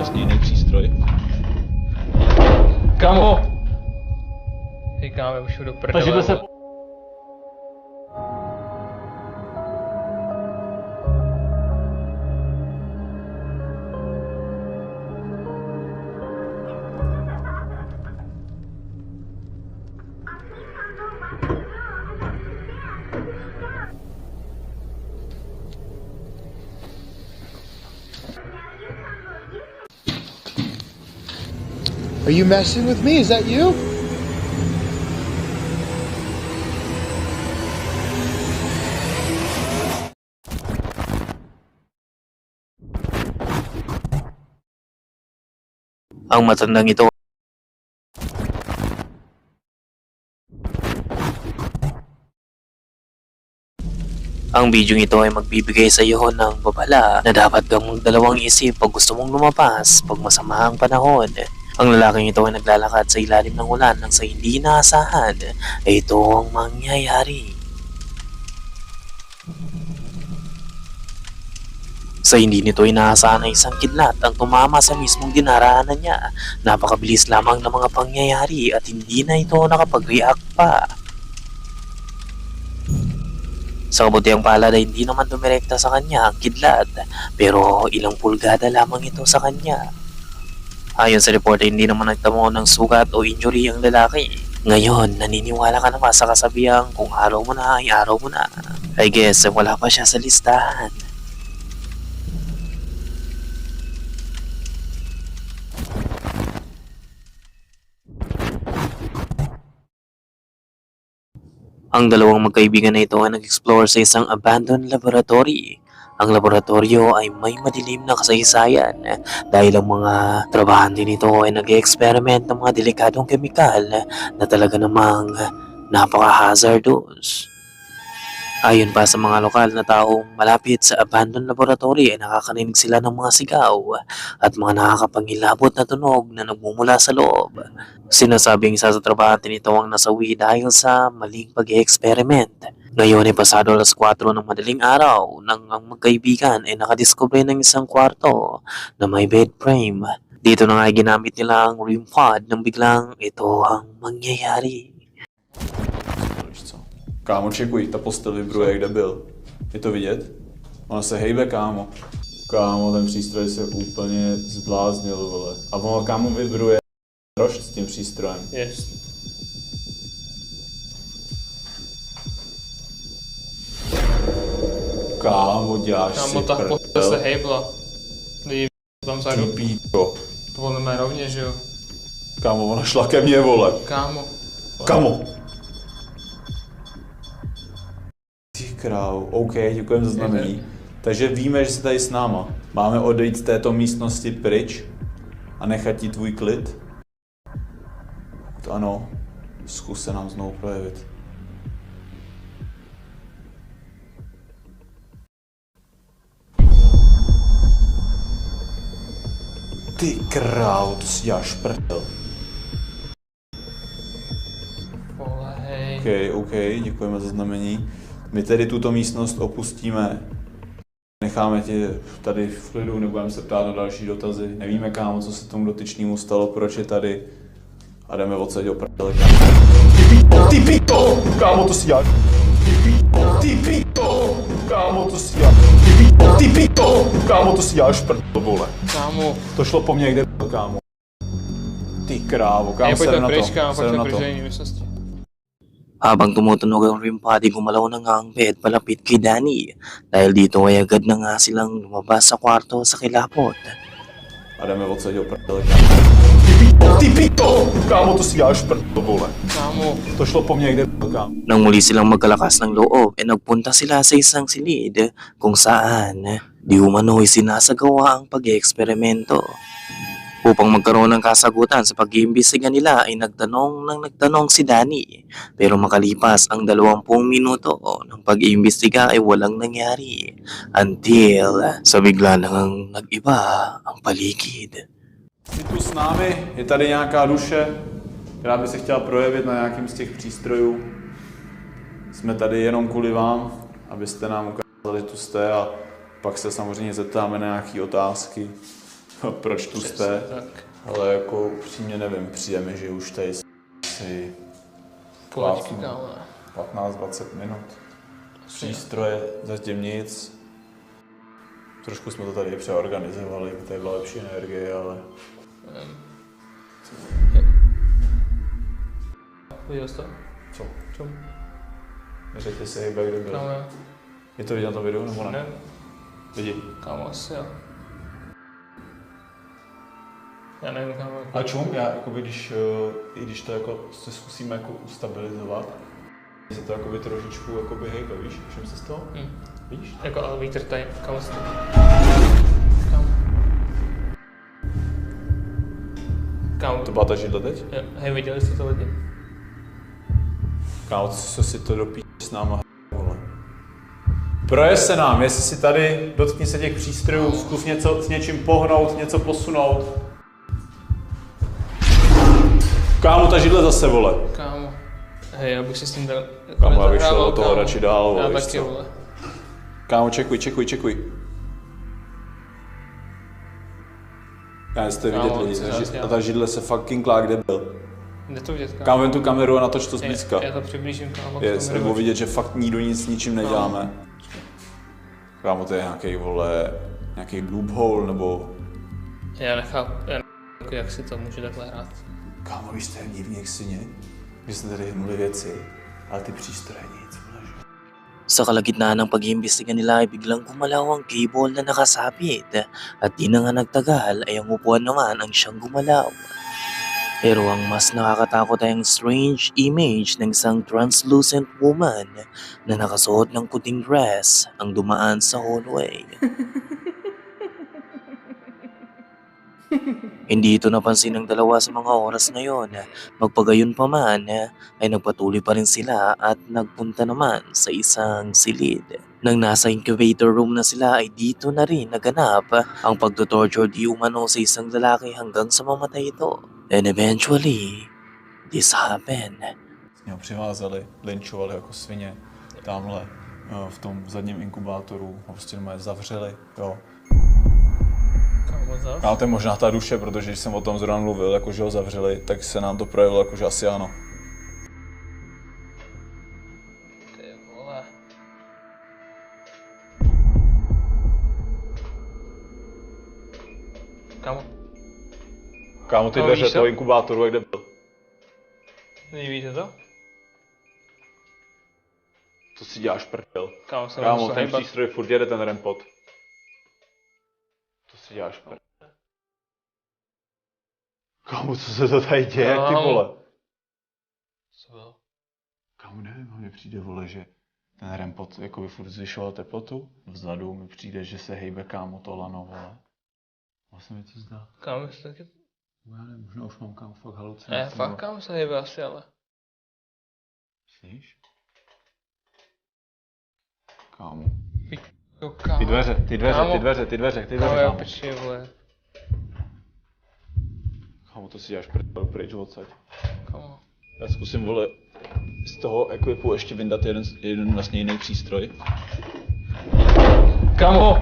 Was die injectiestroj. Kámo! Říkám, já už jdu do prdele. Se... Are you messing with me? Is that you? Ang matandang ito Ang bidyong ito ay magbibigay sa iyo ng babala na dapat kang magdalawang isip pag gusto mong lumabas pag masama ang panahon. Ang lalaking ito ay naglalakad sa ilalim ng ulan nang sa hindi inaasahan ay ito ang mangyayari. Sa hindi nito inaasahan ay isang kidlat ang tumama sa mismong dinaraanan niya. Napakabilis lamang ng mga pangyayari at hindi na ito nakapag-react pa. Sa kabutiang palad ay hindi naman dumirekta sa kanya ang kidlat, pero ilang pulgada lamang ito sa kanya. Ayon sa report ay hindi naman nagtamo ng sugat o injury ang lalaki. Ngayon, naniniwala ka na ba sa kasabihang kung araw mo na ay araw mo na? I guess wala pa siya sa listahan. Ang dalawang magkaibigan na ito ay nag-explore sa isang abandoned laboratory. Ang laboratorio ay may madilim na kasaysayan dahil ang mga trabahante nito ay nag-experiment ng mga delikadong kemikal na talaga namang napaka-hazardous. Ayon pa sa mga lokal na taong malapit sa abandoned laboratory ay nakakarinig sila ng mga sigaw at mga nakakapangilabot na tunog na nagmumula sa loob. Sinasabing isa sa trabahante nito ang nasawi dahil sa maling pag-experiment. Ngayon ay pasado alas 4 ng madaling araw nang ang magkaibigan ay nakadiskubre ng isang kwarto na may bed frame. Dito na nga ginamit nila ang REM pod nang biglang ito ang mangyayari. Kámo, čekuj, ta postel vibruje, kde byl. Je to vidět? Ona se hejbe, kámo. Kámo, ten přístroj se úplně zbláznil, vole. A ono, kámo, vibruje rož s tím přístrojem. Yes. Kámo, děláš Kámo, si ta postel se hejbla. Dej tam Ty vzadu. píčo. To bylo mé rovně, že jo? Kámo, ona šla ke mně, vole. Kámo. Kámo. Ty král, OK, děkujeme za znamení. Takže víme, že jsi tady s náma. Máme odejít z této místnosti pryč a nechat ti tvůj klid? To ano, zkus se nám znovu projevit. Ty král, to si děláš prdel. Vole, hej. OK, děkujeme za znamení. My tedy tuto místnost opustíme. Necháme tě tady v klidu, nebudeme se ptát na další dotazy. Nevíme, kámo, co se tomu dotyčnému stalo, proč je tady. A jdeme odsaď do prdele, kámo. Ty pito! Kámo, to si děláš. Ty pito! Kámo, to si děláš. Ty pito! Kámo, to si děláš prdel, vole. Kámo. To šlo po mně, kde byl, kámo. Ty krávo, kámo, Pojďme pryč, kámo, pojďme pryč do jiné místnosti. Habang tumutunog ang REM pod ay gumalaw na nga ang bed palapit kay Danny dahil dito ay agad na nga silang lumabas sa kwarto sa kilapot. A jdeme odsaď do prdele, kámo. Ty pito! Kámo, to si děláš prdel, vole. Kámo. To šlo po mně, kde byl, kámo. Nang muli silang magkalakas ng loob ay nagpunta sila sa isang silid kung saan di umano'y sinasagawa ang pag-eksperimento. Upang magkaroon ng kasagutan sa pag-iimbestiga nila ay nagtanong si Danny. Pero makalipas ang 20 minuto ng pag-iimbestiga ay walang nangyari. Until sa bigla nang nag-iba ang paligid. Jsi tu s námi, je tady nějaká duše, která by se chtěla projevit na nějakým z těch přístrojů. Jsme tady jenom kvůli vám, abyste nám ukázali, že tu jste a pak se samozřejmě zeptáme na nějaké otázky. Proč tu jste? Ale jako upřímně nevím, přijde mi, že už tady asi 15-20 minut. Přístroje, zatím nic. Trošku jsme to tady přeorganizovali, aby tady byla lepší energie, ale... Viděl jsi to? Co? Čum? Neřekli si hejbe, kde byl. Kámo. Je to vidět na tom videu, nebo ne? Ne. Vidí. Kámo, asi jo. Já nevím, kámo. A čum, já jakoby, i když to jako se zkusíme jako ustabilizovat, se to jakoby trošičku jakoby hejbe, víš? Všem se z toho? Víš? Jako ale vítr tady, kámo. Kámo, To byla ta židle teď? jo, hej, viděli jste to lidi? Kámo, co si to dopíš s náma, vole. Projez se nám, jestli si tady dotkni se těch přístrojů, zkus něco s něčím pohnout, něco posunout. Kámo, ta židle zase, vole. Kámo, hej, já bych si s tím dal... Kámo, já bych šel do toho radši dál, Já vole, víš taky, co? vole. Kámo, čekuj. Já jestli to Kámo, vidět lidi, co já dělám? a ta židle se fucking klák, kde byl. Jde to vidět, kámo. Kámo, vem tu kameru a natoč to zblízka. Já to přiblížím, kámo. Je, nebo vidět, že fakt nikdo nic s ničím neděláme. Kámo, to je nějaký, vole, nějaký loophole, nebo... Já nechápu, jak si to může takhle hrát. Kámo, víš, to je divný jak svině. My jsme tady hnuli věci, ale ty přístroje nic, vole. Sa kalagitnaan ng pag-iimbestiga nila ay biglang gumalaw ang cable na nakasabit at di na nga nagtagal ay ang upuan naman ang siyang gumalaw. Pero ang mas nakakatakot ay ang strange image ng isang translucent woman na nakasuot ng puting dress ang dumaan sa hallway. Hindi ito napansin ng dalawa sa mga oras na yon. Magpagayon pa man ay nagpatuloy pa rin sila at nagpunta naman sa isang silid. Nang nasa incubator room na sila ay dito na rin naganap ang pagtotorture di umano sa isang lalaki hanggang sa mamatay ito. And eventually, this happened. Mě ho přivázali, lynchovali jako svině, tamhle v tom zadním inkubátoru, ho prostě normálně zavřeli, jo. Ale to je možná ta duše, protože když jsem o tom zrovna mluvil, jakože ho zavřeli, tak se nám to projevilo jakože asi ano. Ty vole. Kámo, Kámo, ty No, dveře víš co? toho inkubátoru, jak kde byl? nevíte to? To si děláš prdel. Kámo, jsem Kámo, musel ten hejbat. přístroj furt jede ten rempot. To si děláš prdel. Kámo, co se to tady děje, jak ty Kámo. vole? Co bylo? Kámo, nevím, mně přijde, vole, že ten rempot jakoby furt zvyšoval teplotu. Vzadu mi přijde, že se hejbe, kámo, to lano, vole. Vlastně mi to zdá. Kámo, jsi taky... Já nevím, možná už mám, kámo, fakt halucinace. Ne, fakt kámo se hejbe asi, ale... Myslíš? Kámo. Jo, kámo. Ty dveře, Kámo. Kámo, já kámo. pečím, vole. Kámo, to si děláš prdel pryč odsaď. Kámo. Já zkusím, vole, z toho equipu ještě vyndat jeden vlastně jiný přístroj. Kámo!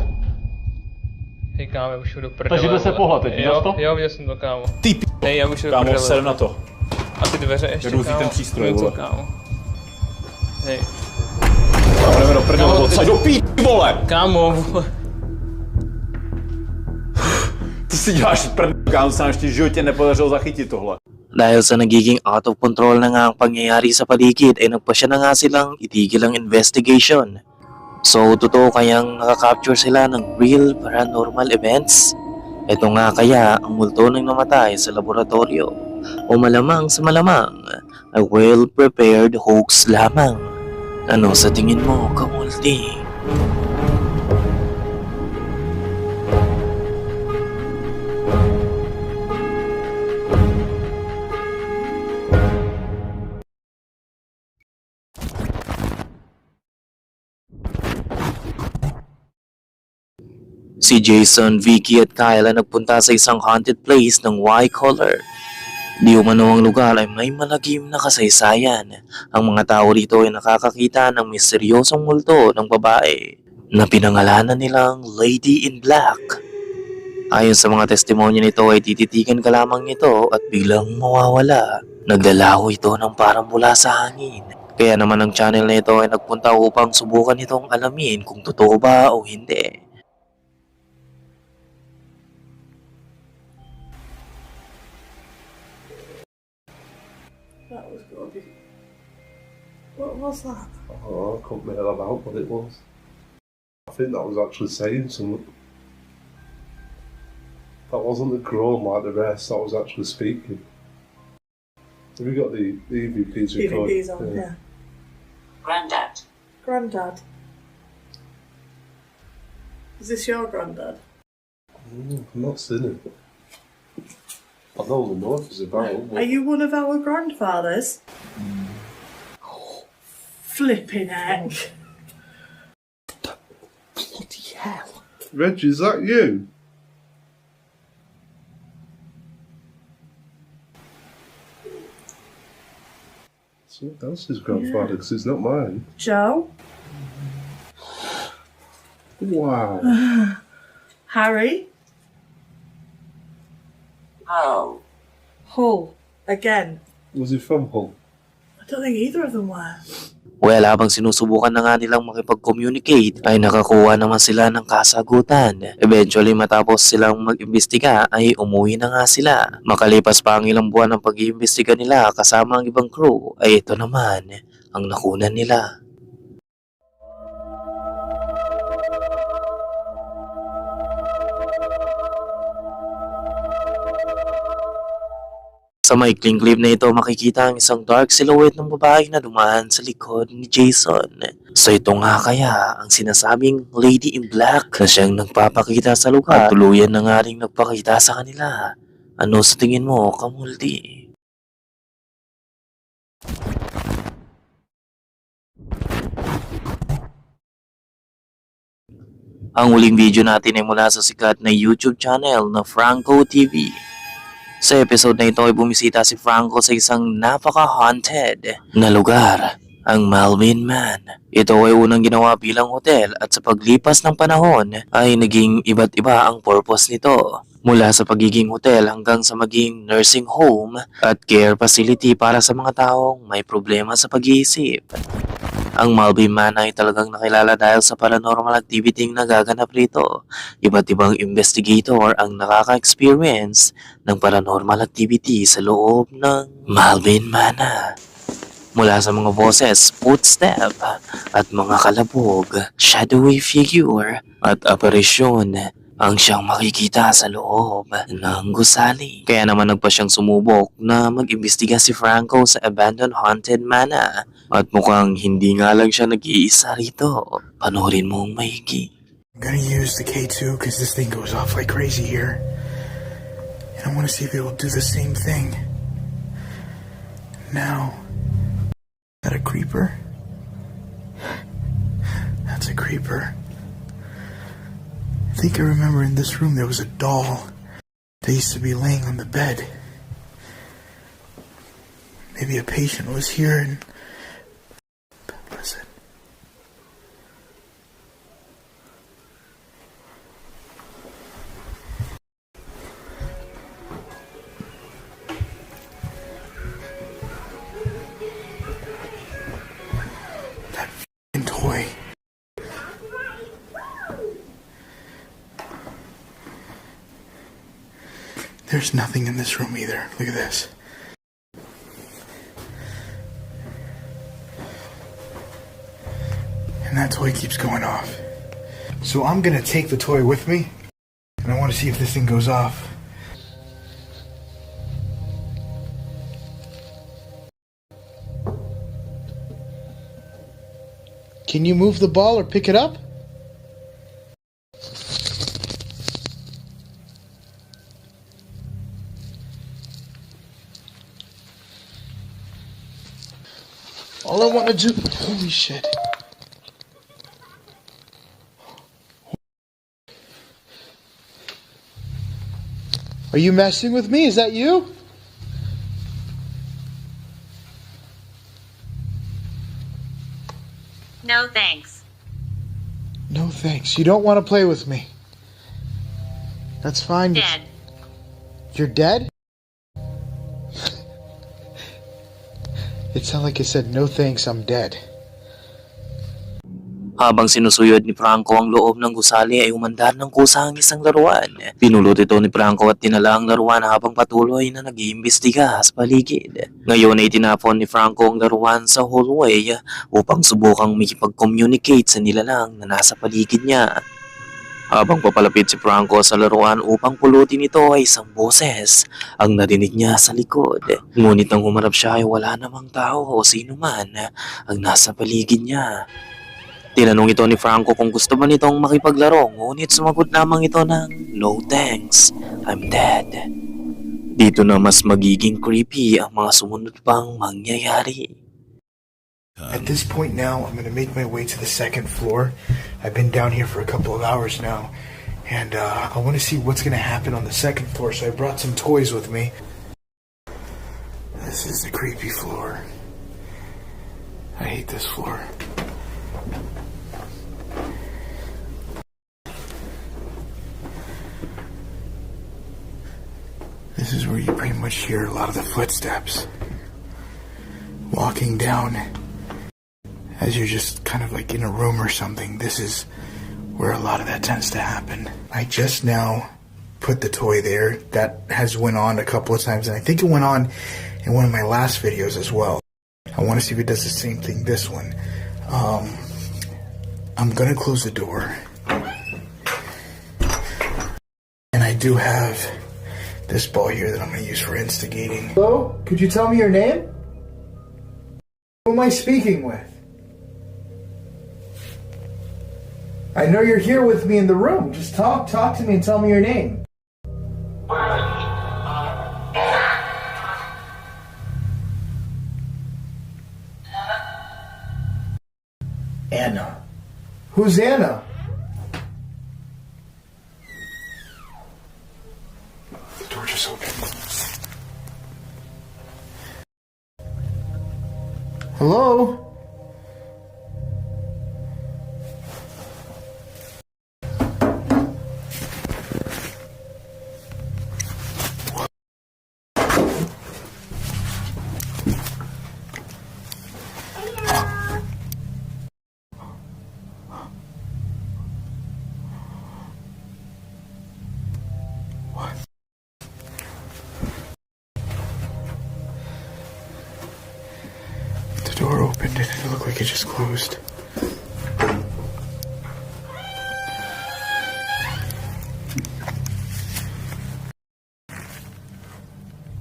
Hej, kámo, já už jdu do prdele. Ta židle se vole. pohla teď, viděl jsi to? Jo, viděl jsem to, kámo. Ty Hej, já už jdu do kámo, prdele. sedm na to. A ty dveře ještě, Jdu vzít kámo. ten přístroj, Něco, vole. kámo. Hej. Kámo, jdeme do prdele, Kámo, odsaď do pít, vole! Kámo, vole. Ty si děláš prdel, kámo, se nám ještě v životě nepodařilo zachytit tohle. Dahil sa nagiging out of control na nga ang pangyayari sa paligid ay nagpasya na nga silang itigil ang investigation. So totoo kayang nakakapture sila ng real paranormal events? Ito nga kaya ang multo ng namatay sa laboratorio o malamang sa malamang ay well-prepared hoax lamang. Ano sa tingin mo, Kamulti? Si Jason, Vicky at Kyle ay nagpunta sa isang haunted place ng Y-Color. Di umano ang lugar ay may malagim na kasaysayan. Ang mga tao rito ay nakakakita ng misteryosong multo ng babae na pinangalanan nilang Lady in Black. Ayon sa mga testimonya nito ay tititigan ka lamang nito at biglang mawawala. Naglalaho ito ng parang mula sa hangin. Kaya naman ang channel na ito ay nagpunta upang subukan itong alamin kung totoo ba o hindi. That was gotta be. What was that? Oh, I couldn't make that out what it was. I think that was actually saying something. That wasn't the groan like the rest, that was actually speaking. Have you got the EVPs recorded? EVPs on, yeah. Grandad. Grandad. Is this your granddad? I've not seen it. I know the knife is a barrel. Are you one of our grandfathers? Flipping heck. Bloody hell. Reg, is that you? Someone else's grandfather, because it's not mine. Joe? Wow. Harry? Oh. Hull. Again. Was he from Hull? I don't think either of them were. Well, habang sinusubukan na nga nilang makipag-communicate, ay nakakuha naman sila ng kasagutan. Eventually, matapos silang mag-imbestiga, ay umuwi na nga sila. Makalipas pa ang ilang buwan ng pag-iimbestiga nila kasama ang ibang crew, ay ito naman ang nakunan nila. Sa maikling clip na ito, makikita ang isang dark silhouette ng babae na dumaan sa likod ni Jason. So ito nga kaya ang sinasabing Lady in Black na siyang nagpapakita sa lugar at tuluyan na nga rin nagpakita sa kanila. Ano sa tingin mo, Kamuldi? Ang huling video natin ay mula sa sikat na YouTube channel na Franco TV. Sa episode na ito ay bumisita si Franco sa isang napaka-haunted na lugar, ang Malvin Man. Ito ay unang ginawa bilang hotel at sa paglipas ng panahon ay naging iba't iba ang purpose nito. Mula sa pagiging hotel hanggang sa maging nursing home at care facility para sa mga taong may problema sa pag-iisip. Ang Malvin Man ay talagang nakilala dahil sa paranormal activity na nagaganap rito. Iba't ibang investigator ang nakaka-experience ng paranormal activity sa loob ng Malvin Manor. Mula sa mga boses, footstep, at mga kalabog, shadowy figure, at aparisyon ang siyang makikita sa loob ng gusali. Kaya naman nagpa siyang sumubok na mag-imbestiga si Franco sa abandoned haunted manor. At mukhang hindi nga lang siya nag-iisa rito. Panoorin mong maigi. I'm gonna use the K2 because this thing goes off like crazy here. And I want to see if it will do the same thing. Now, is that a creeper? That's a creeper. I think I remember in this room there was a doll that used to be laying on the bed. Maybe a patient was here and... Listen. That f***ing toy. There's nothing in this room either. Look at this. And that toy keeps going off. So I'm gonna take the toy with me, and I want to see if this thing goes off. Can you move the ball or pick it up? All I want to do... Holy shit. Are you messing with me? Is that you? No thanks. No thanks. You don't want to play with me. That's fine. Dead. You're dead? It sounded like it said, no thanks, I'm dead. Habang sinusuyod ni Franco ang loob ng gusali ay umandar ng kusa ang isang laruan. Pinulot ito ni Franco at tinala ang laruan habang patuloy na nag-iimbestiga sa paligid. Ngayon ay tinapon ni Franco ang laruan sa hallway upang subukang makipag-communicate sa nilalang na nasa paligid niya. Habang papalapit si Franco sa laruan upang pulutin ito ay isang boses ang narinig niya sa likod. Ngunit nang humarap siya ay wala namang tao o sino man ang nasa paligid niya. Tinanong ito ni Franco kung gusto ba nitong makipaglaro, ngunit sumagot lamang ito ng, "No thanks, I'm dead." Dito na mas magiging creepy ang mga sumunod pang mangyayari. At this point now, I'm gonna make my way to the second floor. I've been down here for a couple of hours now, and I want to see what's gonna happen on the second floor. So I brought some toys with me. This is the creepy floor. I hate this floor. This is where you pretty much hear a lot of the footsteps walking down as you're just kind of like in a room or something. This is where a lot of that tends to happen. I just now put the toy there. That has went on a couple of times, and I think it went on in one of my last videos as well. I want to see if it does the same thing this one. I'm gonna close the door, and I do have this ball here that I'm gonna use for instigating. Hello? Could you tell me your name? Who am I speaking with? I know you're here with me in the room. Just talk to me and tell me your name. Anna. Who's Anna? The door just opened. Hello? The door opened and it looked like it just closed.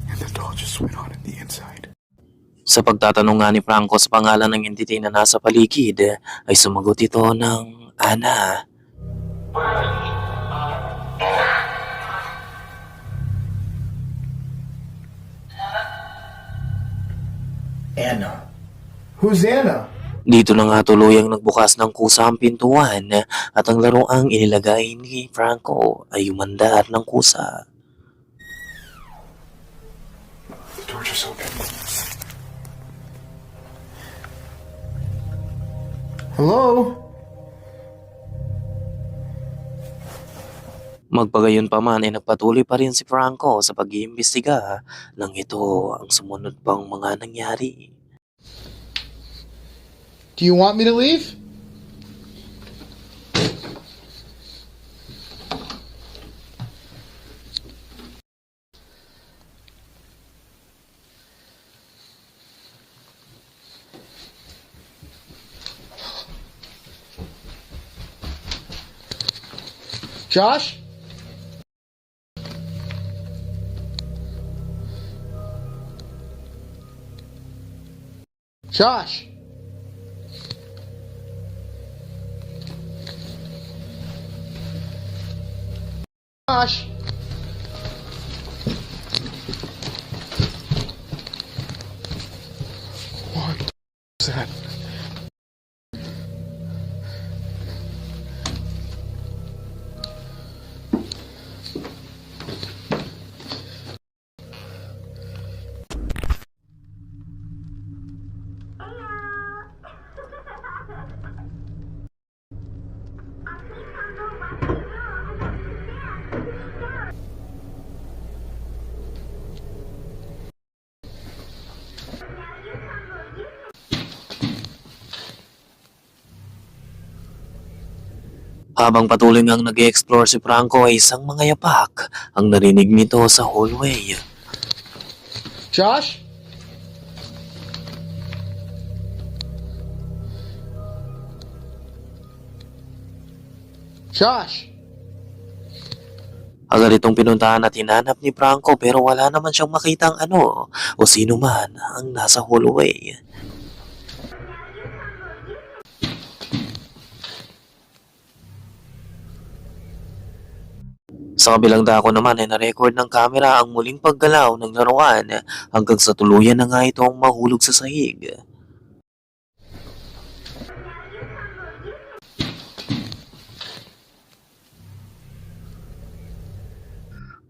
And the door just went on the inside. Sa pagtatanong nga ni Franco sa pangalan ng entity na nasa paligid, ay sumagot ito ng Ana. Anna. Who's Anna? Dito na nga tuluyang nagbukas ng kusa ang pintuan at ang laruang inilagay ni Franco ay umandar ng kusa. The door just opened. Hello? Magpagayon pa man ay nagpatuloy pa rin si Franco sa pag-iimbestiga nang ito ang sumunod pang mga nangyari. Do you want me to leave? Josh? Josh? Josh? What was that? Habang patuloy ngang nag-explore si Franco ay isang mga yapak ang narinig nito sa hallway. Josh? Josh? Agad itong pinuntahan at hinanap ni Franco pero wala naman siyang makitang ano o sino man ang nasa hallway. Sa kabilang dako naman ay na-record ng kamera ang muling paggalaw ng laruan hanggang sa tuluyan na nga itong mahulog sa sahig.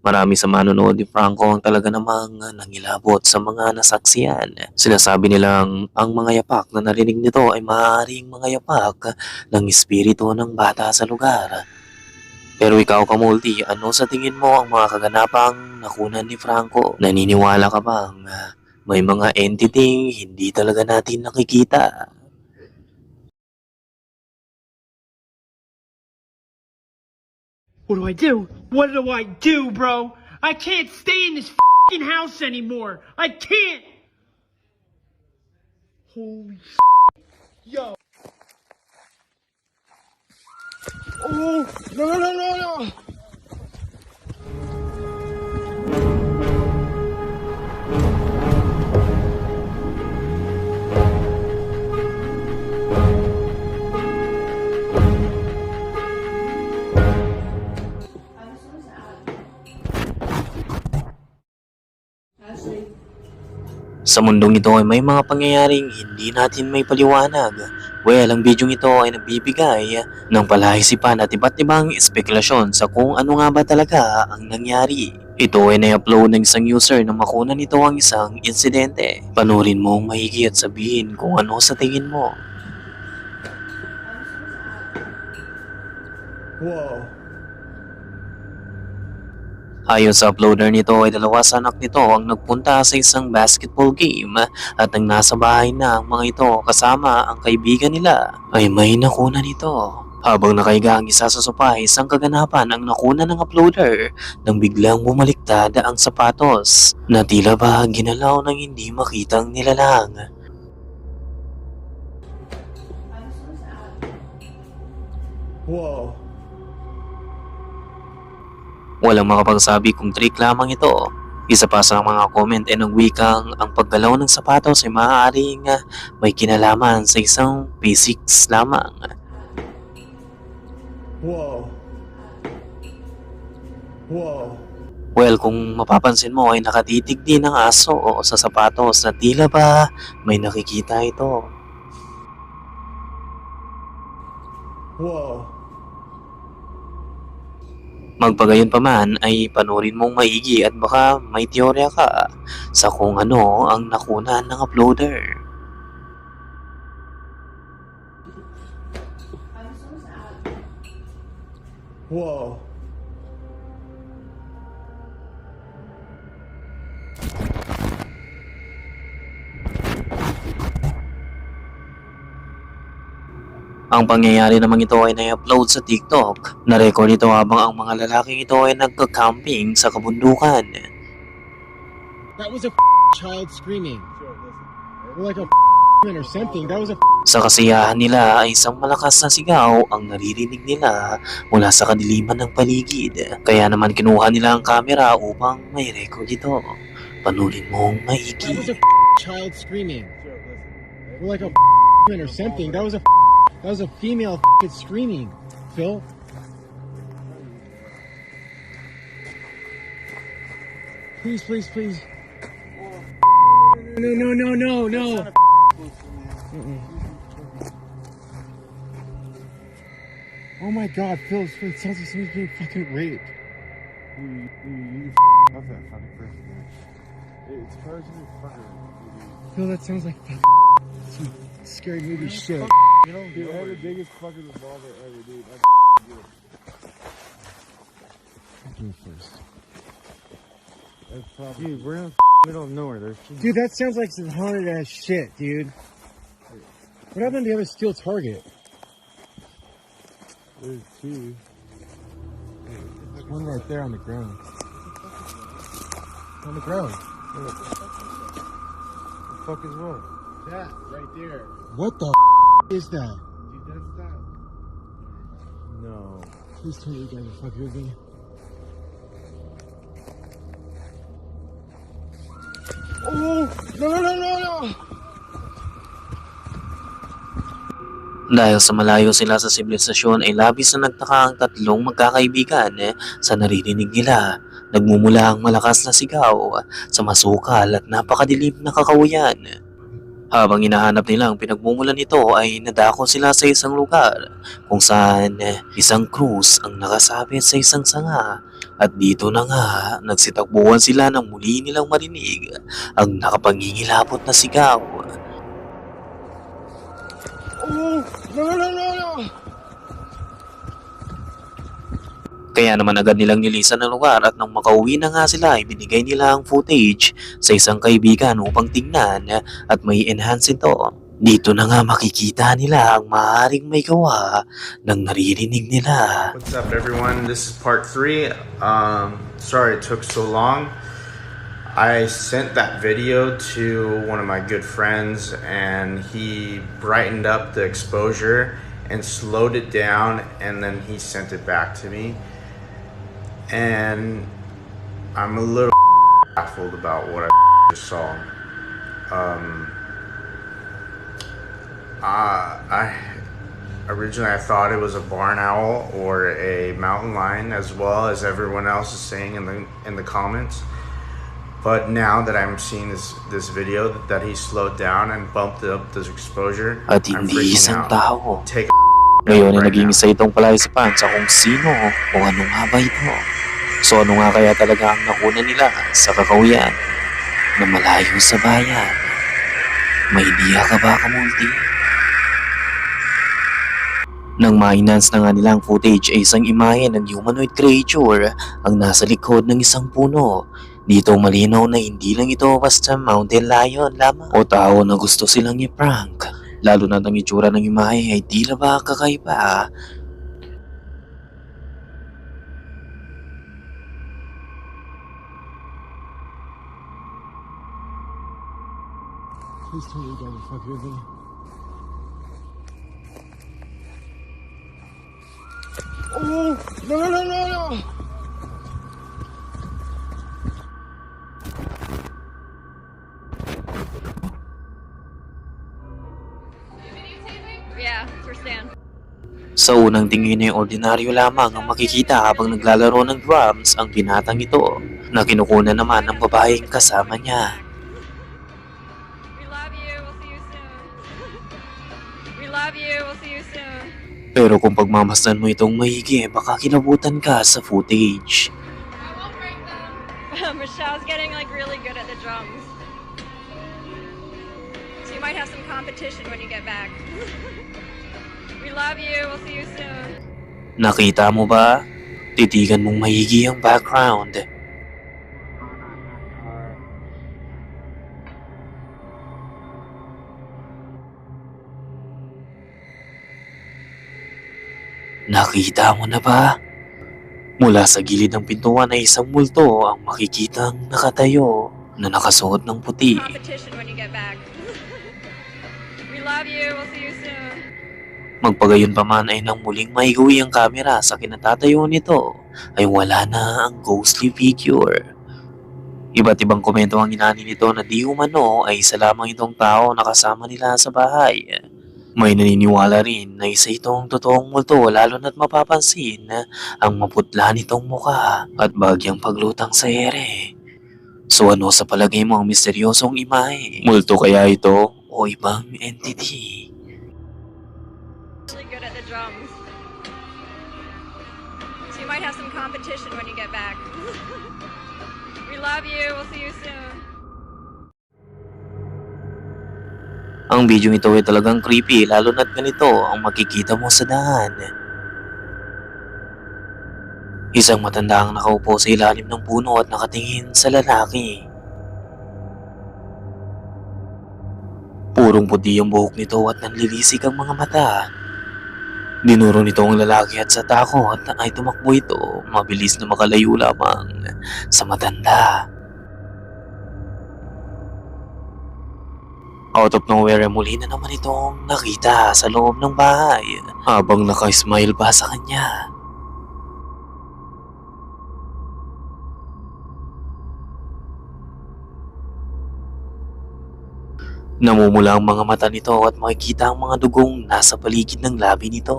Marami sa manonood ni Franco ang talaga namang nangilabot sa mga nasaksiyan. Sinasabi nilang ang mga yapak na narinig nito ay maaaring mga yapak ng espiritu ng bata sa lugar. Pero ikaw, Kamulti, ano sa tingin mo ang mga kaganapang nakunan ni Franco? Naniniwala ka bang may mga entity hindi talaga natin nakikita? What do I do? What do I do, bro? I can't stay in this f***ing house anymore. I can't. Holy yo. Oh, no. Sa mundong ito ay may mga pangyayaring hindi natin may paliwanag. Well, ang video ito ay nagbibigay ng palaisipan at iba't ibang espekulasyon sa kung ano nga ba talaga ang nangyari. Ito ay na-upload ng isang user na makunan nito ang isang insidente. Panurin mong mahigi at sabihin kung ano sa tingin mo. Whoa. Ayon sa uploader nito ay dalawa sa anak nito ang nagpunta sa isang basketball game at ang nasa bahay na ang mga ito kasama ang kaibigan nila ay may nakuna nito. Habang nakahiga ang isa sa sopa, isang kaganapan ang nakuna ng uploader nang biglang bumaliktad ang sapatos na tila ba ginalaw ng hindi makitang nilalang. Whoa. Walang makapagsabi kung trick lamang ito. Isa pa sa mga comment ay nagwikang ang paggalaw ng sapatos ay maaaring may kinalaman sa isang physics lamang. Whoa. Well, kung mapapansin mo ay nakatitig din ang aso sa sapatos na tila ba may nakikita ito. Whoa. Magpagayon pa man ay panurin mong maigi at baka may teorya ka sa kung ano ang nakunan ng uploader. Whoa. Ang pangyayari namang ito ay na-upload sa TikTok. Na-record ito habang ang mga lalaking ito ay nagka-camping sa kabundukan. That was a child screaming. Or like a or something. That was a Sa kasiyahan nila ay isang malakas na sigaw ang naririnig nila mula sa kadiliman ng paligid. Kaya naman kinuha nila ang camera upang may record ito. Panurin mong maigi. That was a child screaming. Or like a or something. That was a female screaming. Phil. Please. No. Oh my God, Phil! It sounds like somebody's being fucking raped. That's that fucking person, man. It's personally fucking. Phil, that sounds like some scary movie shit. You know, dude, I had the biggest fucking revolver ever, dude. You first. That's probably. Dude, we're in the middle of nowhere. Dude, that sounds like some haunted ass shit, dude. What happened to the other steel target? There's two. There's one right there on the ground. On the ground. What the fuck is what? That right there. What the is that? Dude, that's that. No. Please tell me you guys are fucking with me. Oh! No! Dahil sa malayo sila sa sibilisasyon ay labis na nagtaka ang tatlong magkakaibigan sa naririnig nila. Nagmumula ang malakas na sigaw sa masukal at napakadilim na kakawayan. Habang hinahanap nila ang pinagmumulan nito ay nadako sila sa isang lugar kung saan isang krus ang nakasabit sa isang sanga. At dito na nga nagsitakbuhan sila nang muli nilang marinig ang nakapangingilabot na sigaw. Oh, no, no, no, no! Kaya naman agad nilang nilisan ang lugar at nang makauwi na nga sila ay binigay nila ang footage sa isang kaibigan upang tingnan at may enhance ito. Dito na nga makikita nila ang maaaring may gawa ng naririnig nila. What's up everyone? This is part 3. Sorry it took so long. I sent that video to one of my good friends and he brightened up the exposure and slowed it down and then he sent it back to me. And I'm a little baffled about what I just saw. Originally I thought it was a barn owl or a mountain lion, as well as everyone else is saying in the comments. But now that I'm seeing this video that he slowed down and bumped up the exposure, At I'm hindi freaking isang out. tao. Take Ngayon ay right naging now. isa itong palaisipan sa kung sino o ano nga ba ito. So ano nga kaya talaga ang nakuna nila sa kakawian na malayo sa bayan? May idea ka ba, kamulti? Nang ma-enhance na nga nila ang footage ay isang imahe ng humanoid creature ang nasa likod ng isang puno. Dito malinaw na hindi lang ito basta mountain lion lamang o tao na gusto silang i-prank. Lalo na ang itsura ng imahe ay tila ba kakaiba. Please tell me you don't fuck with me. Oh, no, no, no, no, no! Yeah, for Stan. Sa unang tingin ay ordinaryo lamang ang makikita habang naglalaro ng drums ang binatang ito na kinukunan naman ng babaeng kasama niya. We love you. We'll see you soon. We love you. We'll see you soon. Pero kung pagmamasdan mo itong maigi, baka kinabutan ka sa footage. Michelle's getting like really good at the drums. So you might have some competition when you get back. We love you. We'll see you soon. Nakita mo ba? Titigan mong maigi ang background. Nakita mo na ba? Mula sa gilid ng pintuan ay isang multo ang makikitang nakatayo na nakasuot ng puti. Competition when you get back. We love you. We'll see you soon. Magpagayon pa man ay nang muling maigawi ang kamera sa kinatatayo nito ay wala na ang ghostly figure. Iba't ibang komento ang inani nito na di umano ay isa lamang itong tao na kasama nila sa bahay. May naniniwala rin na isa itong totoong multo lalo na't mapapansin ang maputla nitong muka at bagyang paglutang sa ere. So ano sa palagay mo ang misteryosong imahe? Multo kaya ito o ibang entity? Really good at the drums. So you might have some competition when you get back. We love you. We'll see you soon. Ang video ito ay talagang creepy lalo na't ganito ang makikita mo sa daan. Isang matanda ang nakaupo sa ilalim ng puno at nakatingin sa lalaki. Purong puti ang buhok nito at nanlilisik ang mga mata. Dinuro nito ang lalaki at sa takot ay tumakbo ito, mabilis na makalayo lamang sa matanda. Out of nowhere muli na naman itong nakita sa loob ng bahay habang naka-smile pa sa kanya. Namumula ang mga mata nito at makikita ang mga dugong nasa paligid ng labi nito.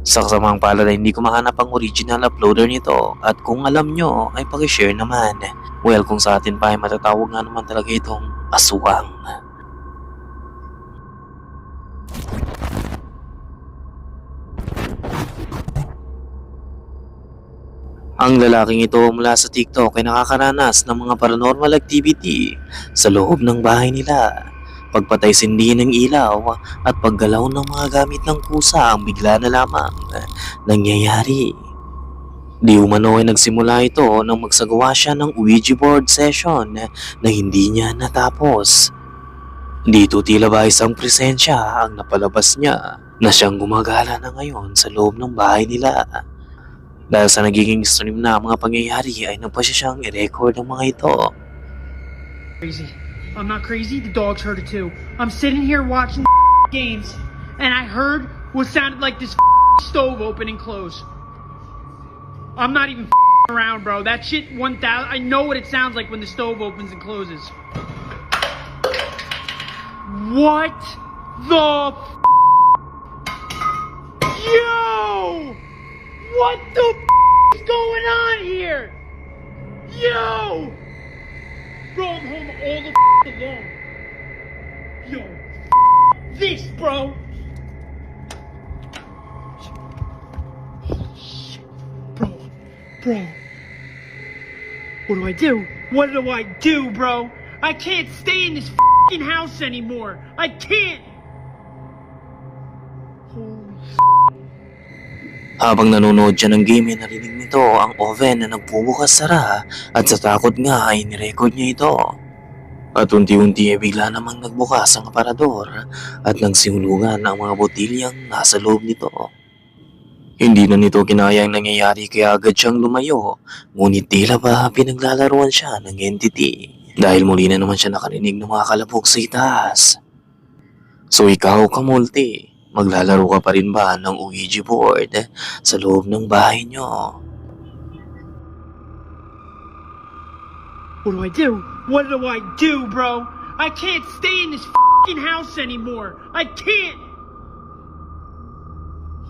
Sa kasamang palad ay hindi ko mahanap ang original uploader nito at kung alam nyo ay pakishare naman. Well, kung sa atin pa ay matatawag nga naman talaga itong aswang. Ang lalaking ito mula sa TikTok ay nakakaranas ng mga paranormal activity sa loob ng bahay nila. Pagpatay sindi ng ilaw at paggalaw ng mga gamit ng kusa ang bigla na lamang nangyayari. Di umano ay nagsimula ito nang magsagawa siya ng Ouija board session na hindi niya natapos. Dito tila ba isang presensya ang napalabas niya na siyang gumagala na ngayon sa loob ng bahay nila. Dahil sa nagiging extreme na mga pangyayari ay nagpasya siyang i-record ang mga ito. Crazy. I'm not crazy. The dogs heard it too. I'm sitting here watching games, and I heard what sounded like this stove open and close. I'm not even around, bro. That shit 1000. I know what it sounds like when the stove opens and closes. What the Yo! What the is going on here? Yo! Bro, I'm home all the alone. Yo, this, bro. Holy shit. Bro. What do? What do I do, bro? I can't stay in this house anymore. I can't. Habang nanonood siya ng game ay narinig nito ang oven na nagbubukas-sara at sa takot nga ay nirecord niya ito. At unti-unti ay bigla namang nagbukas ang aparador at nagsihulugan ang mga botilyang nasa loob nito. Hindi na nito kinaya ang nangyayari kaya agad siyang lumayo, ngunit tila ba pinaglalaruan siya ng entity dahil muli na naman siya nakarinig ng mga kalabog sa itaas. So ikaw kamulti, maglalaro ka pa rin ba ng Ouija board sa loob ng bahay nyo? What do? What do I do, bro? I can't stay in this house anymore. I can't.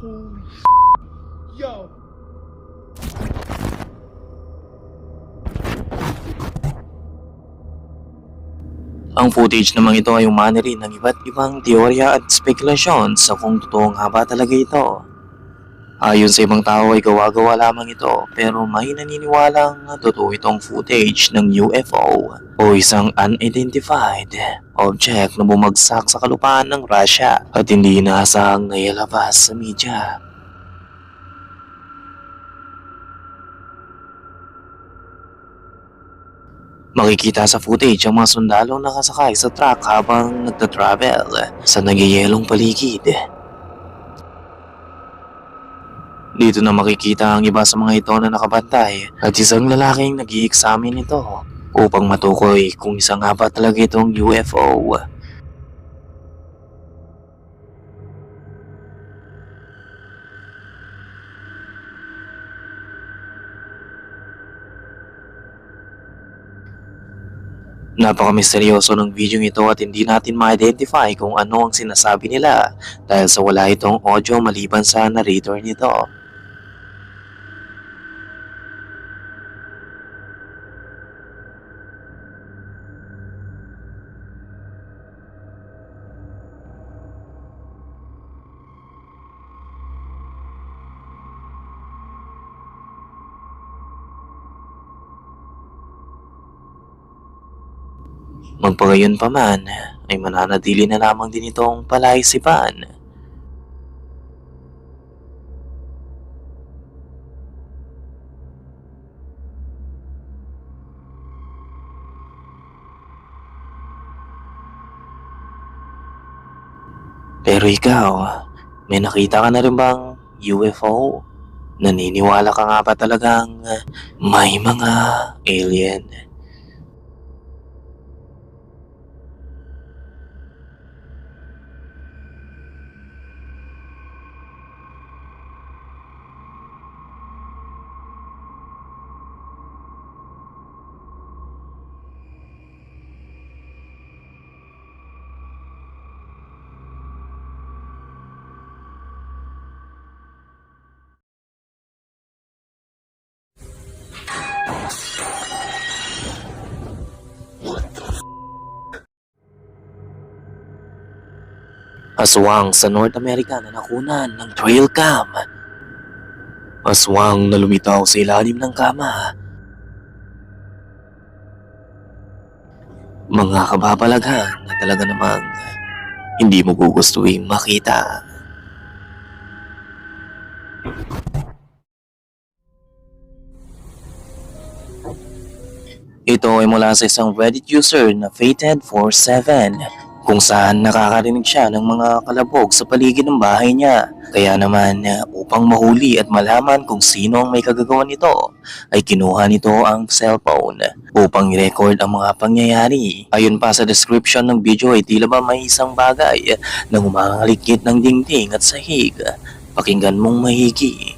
Holy yo. Ang footage naman ito ay umani rin ng iba't ibang teorya at spekulasyon sa kung totoong nga ba talaga ito. Ayon sa ibang tao ay gawa-gawa lamang ito pero may naniniwalang totoo itong footage ng UFO o isang unidentified object na bumagsak sa kalupaan ng Russia at hindi inaasahang nailabas sa media. Makikita sa footage ang mga sundalong nakasakay sa truck habang nagta-travel sa nagyayelong paligid. Dito na makikita ang iba sa mga ito na nakabantay at isang lalaking nag-i-examine ito upang matukoy kung isa nga ba talaga itong UFO. Napaka-misteryoso ng video ito at hindi natin ma-identify kung ano ang sinasabi nila dahil sa wala itong audio maliban sa narrator nito. Magpagayon pa man, ay mananatili na lamang din itong palaisipan. Pero ikaw, may nakita ka na rin bang UFO? Naniniwala ka nga ba talagang may mga alien? Aswang sa North America na nakunan ng trail cam. Aswang na lumitaw sa ilalim ng kama. Mga kababalaghan na talaga namang hindi mo gugustuhin makita. Ito ay mula sa isang Reddit user na Fated47 kung saan nakakarinig siya ng mga kalabog sa paligid ng bahay niya. Kaya naman upang mahuli at malaman kung sino ang may kagagawan nito ay kinuha nito ang cellphone upang i-record ang mga pangyayari. Ayon pa sa description ng video ay tila ba may isang bagay na humahalikit ng dingding at sahig. Pakinggan mong mahigi.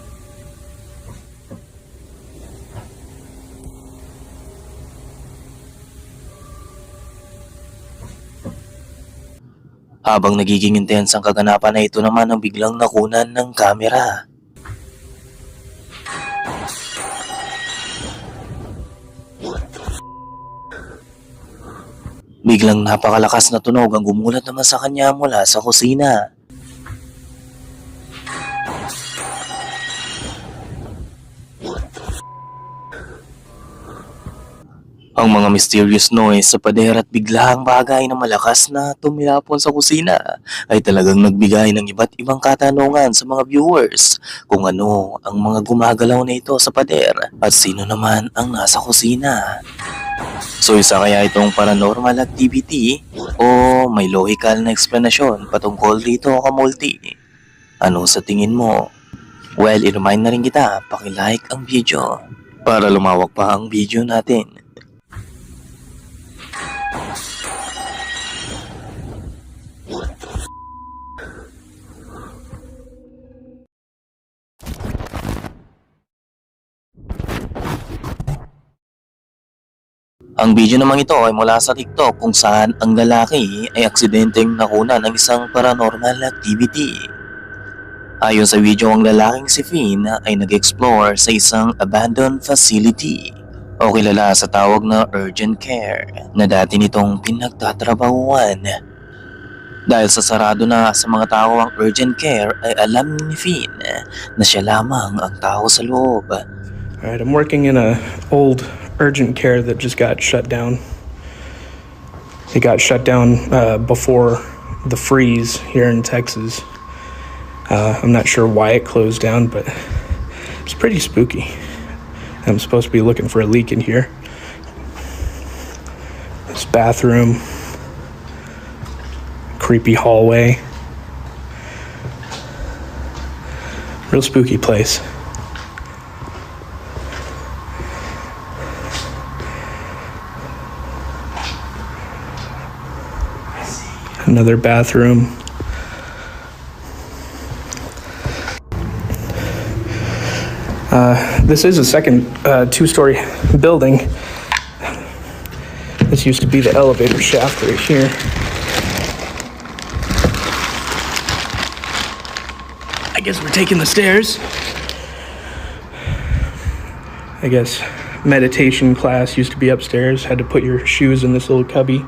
Habang nagiging intense ang kaganapan na ito naman ang biglang nakunan ng kamera. Biglang napakalakas na tunog ang gumulat naman sa kanya mula sa kusina. Ang mga mysterious noise sa pader at biglaang bagay na malakas na tumilapon sa kusina ay talagang nagbigay ng iba't ibang katanungan sa mga viewers kung ano ang mga gumagalaw na ito sa pader at sino naman ang nasa kusina. So isa kaya itong paranormal activity o may logical na explanation patungkol dito kamulti? Ano sa tingin mo? Well, i-remind na rin kita, paki-like ang video para lumawak pa ang video natin. Ang video namang ito ay mula sa TikTok kung saan ang lalaki ay aksidenteng nakunan ng isang paranormal activity. Ayon sa video, ang lalaking si Finn ay nag-explore sa isang abandoned facility o kilala sa tawag na urgent care na dati nitong pinagtatrabahuan. Dahil sa sarado na sa mga tao ang urgent care ay alam ni Finn na siya lamang ang tao sa loob. Alright, I'm working in a old urgent care that just got shut down. It got shut down before the freeze here in Texas. I'm not sure why it closed down, but it's pretty spooky. I'm supposed to be looking for a leak in here. This bathroom, creepy hallway. Real spooky place. Another bathroom. This is a second two-story building. This used to be the elevator shaft right here. I guess we're taking the stairs. I guess meditation class used to be upstairs. Had to put your shoes in this little cubby.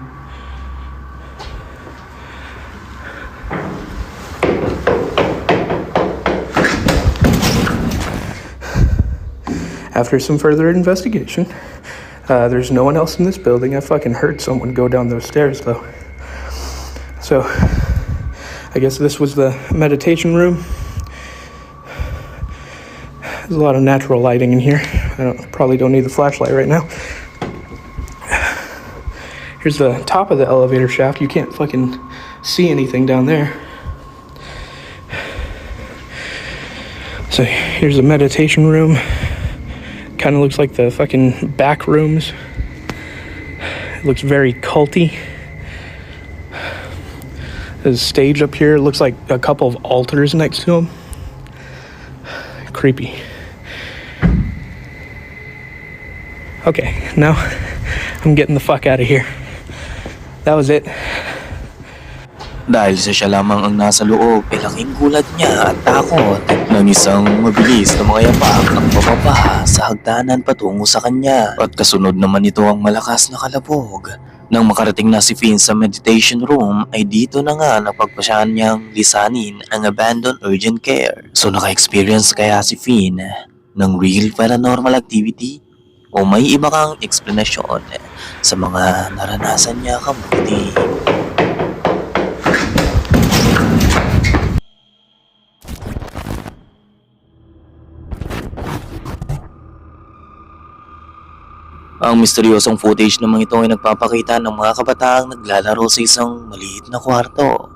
After some further investigation, there's no one else in this building. I fucking heard someone go down those stairs though. So, I guess this was the meditation room. There's a lot of natural lighting in here. Probably don't need the flashlight right now. Here's the top of the elevator shaft. You can't fucking see anything down there. So here's a meditation room. Kind of looks like the fucking back rooms. It looks very culty. There's a stage up here. It looks like a couple of altars next to them. Creepy. Okay, now I'm getting the fuck out of here. That was it. Dahil siya lamang ang nasa loob, laking gulat niya at takot nang isang mabilis na mga yapak ang bababa sa hagdanan patungo sa kanya. At kasunod naman ito ang malakas na kalabog Nang makarating na si Finn sa meditation room ay dito na nga napagpasyahan niyang lisanin ang abandoned urgent care. So naka-experience kaya si Finn ng real paranormal activity o may iba kang eksplanasyon sa mga naranasan niya kamuti? Ang misteryosong footage naman ito ay nagpapakita ng mga kabataang naglalaro sa isang maliit na kwarto.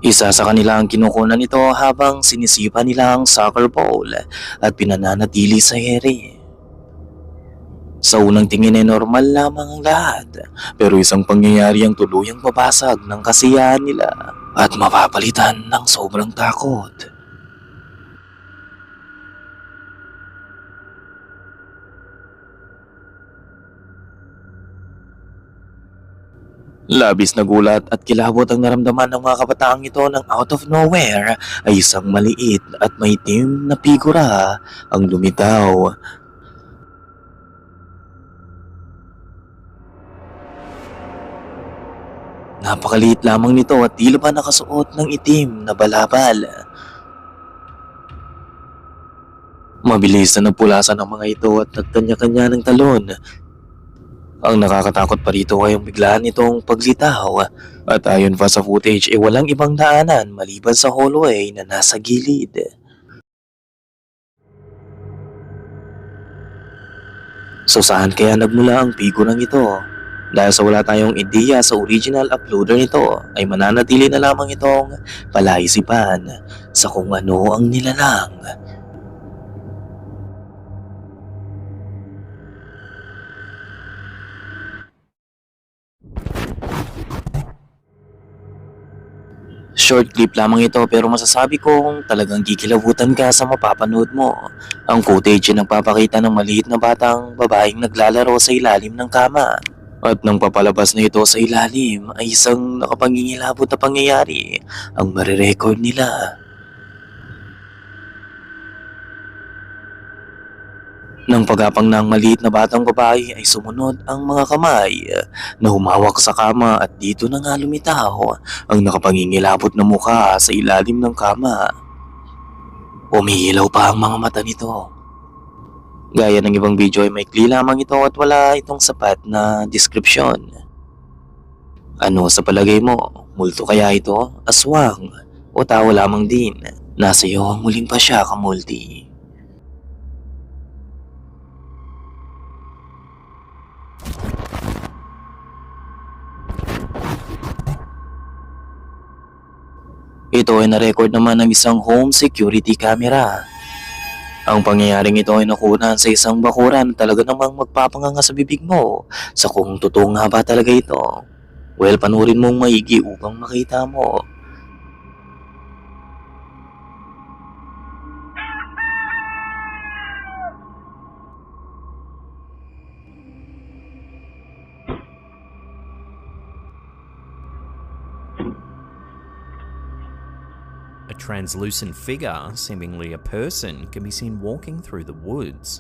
Isa sa kanila ang kinukunan nito habang sinisipa nila ang soccer ball at pinananatili sa ere. Sa unang tingin ay normal lamang ang lahat, pero isang pangyayari ang tuluyang babasag ng kasiyahan nila at mapapalitan ng sobrang takot. Labis na gulat at kilabot ang naramdaman ng mga kabataang ito nang out of nowhere ay isang maliit at maitim na figura ang lumitaw. Napakaliit lamang nito at tila pa nakasuot ng itim na balabal. Mabilis na nagpulasan ang mga ito at nagkanya-kanya ng talon. Ang nakakatakot pa rito ay ang biglaan nitong paglitaw at ayon pa sa footage ay walang ibang daanan maliban sa hallway na nasa gilid. So saan kaya nagmula ang figurang ito? Dahil sa wala tayong ideya sa original uploader nito ay mananatili na lamang itong palaisipan sa kung ano ang nilalang. Short clip lamang ito pero masasabi kong talagang kikilabutan ka sa mapapanood mo. Ang footage ay nagpapakita ng maliit na batang babaeng naglalaro sa ilalim ng kama. At nang papalabas na ito sa ilalim ay isang nakapangingilabot na pangyayari ang marirecord nila. Nang pagapang ng maliit na batang babae ay sumunod ang mga kamay na humawak sa kama at dito na nga lumitaw ang nakapangingilabot na mukha sa ilalim ng kama. Umihilaw pa ang mga mata nito. Gaya ng ibang video ay maikli lamang ito at wala itong sapat na description. Ano sa palagay mo? Multo kaya ito? Aswang? O tao lamang din? Nasa iyo ang muling pasya, kamulti. Ito ay na-record naman ng isang home security camera. Ang pangyayaring ito ay nakunan sa isang bakuran na talaga namang magpapanganga sa bibig mo sa kung totoo nga ba talaga ito. Well, panurin mong maigi upang makita mo. A translucent figure, seemingly a person, can be seen walking through the woods.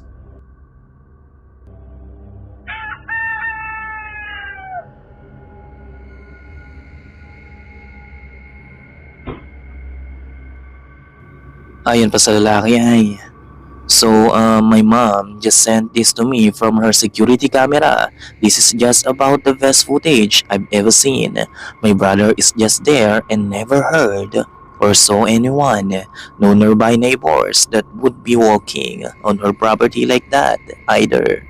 Ayon pa sa lalaki ay, my mom just sent this to me from her security camera. This is just about the best footage I've ever seen. My brother is just there and never heard or saw anyone, no nearby neighbors that would be walking on her property like that either.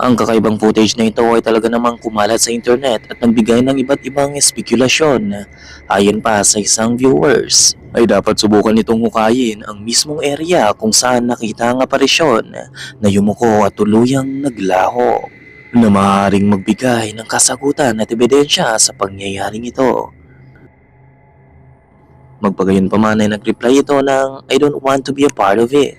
Ang kakaibang footage na ito ay talaga namang kumalat sa internet at nagbigay ng iba't ibang espekulasyon. Ayon pa sa isang viewers, ay dapat subukan itong hukayin ang mismong area kung saan nakita ang aparisyon na yumuko at tuluyang naglaho, na maaaring magbigay ng kasagutan at ebidensya sa pangyayaring ito. Magpagayon pa man ay nag-reply ito ng I don't want to be a part of it.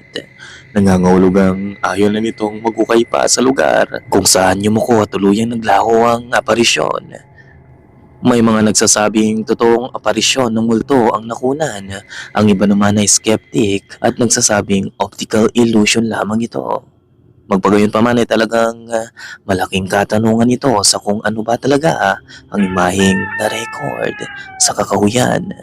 Nangangahulugang ayaw na nitong maghukay pa sa lugar kung saan yumuko at tuluyang naglaho ang aparisyon. May mga nagsasabing totoong aparisyon ng multo ang nakunan. Ang iba naman ay skeptic at nagsasabing optical illusion lamang ito. Magpagayon pa man ay talagang malaking katanungan ito sa kung ano ba talaga ang imaheng na-record sa kakahuyan.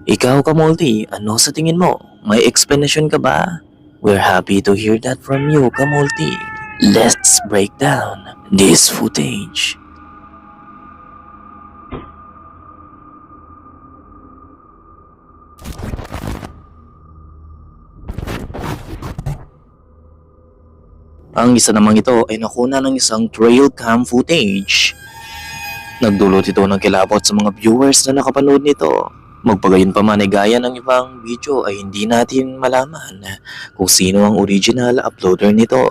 Ikaw, Kamulti, ano sa tingin mo? May explanation ka ba? We're happy to hear that from you, Kamulti. Let's break down this footage. Ang isa namang ito ay nakuna ng isang trail cam footage. Nagdulot ito ng kilabot sa mga viewers na nakapanood nito. Magpagayon pa man ay gaya ng ibang video ay hindi natin malaman kung sino ang original uploader nito.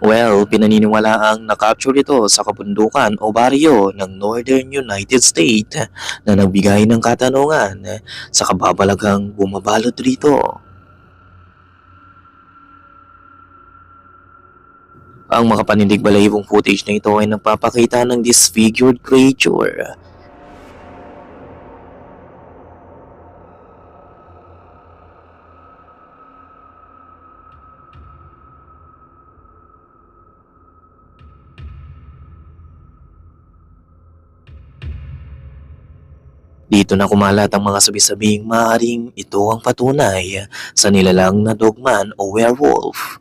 Well, pinaniniwala ang nakapture ito sa kabundukan o baryo ng Northern United States na nagbigay ng katanungan sa kababalaghang bumabalot rito. Ang makapanindig balahibong footage na ito ay nagpapakita ng disfigured creature. Dito na kumalat ang mga sabi-sabing maaaring ito ang patunay sa nilalang na dogman o werewolf.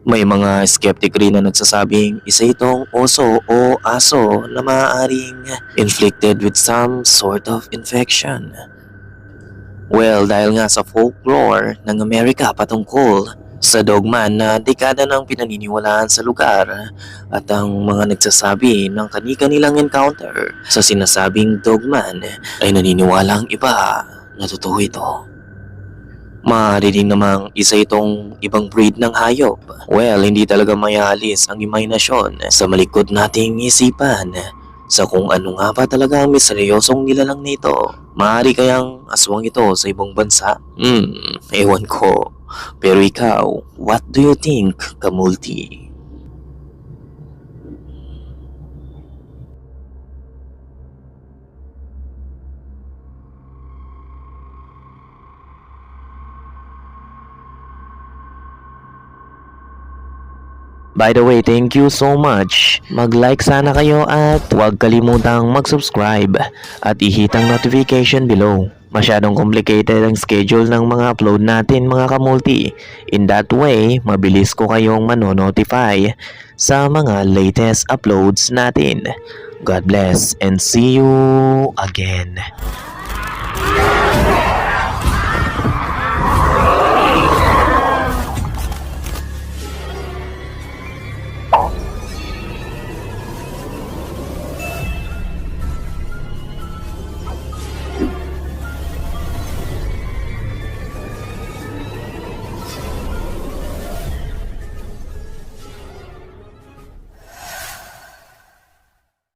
May mga skeptic rin na nagsasabing isa itong oso o aso na maaaring inflicted with some sort of infection. Well, dahil nga sa folklore ng Amerika patungkol sa dogman na dekada ng pinaniniwalaan sa lugar at ang mga nagsasabi ng kani-kanilang encounter sa sinasabing dogman ay naniniwala ang iba na totoo ito. Maaari din namang isa itong ibang breed ng hayop. Well, hindi talaga mayalis ang imahinasyon sa malikot nating isipan sa kung ano nga ba talaga ang misteryosong nilalang nito. Maaari kayang aswang ito sa ibang bansa? Ewan ko. Pero ikaw, what do you think, Kamulti? By the way, thank you so much. Mag-like sana kayo at huwag kalimutang mag-subscribe at i-hit ang notification below. Masyadong complicated ang schedule ng mga upload natin mga Kamulti. In that way, mabilis ko kayong manonotify sa mga latest uploads natin. God bless and see you again.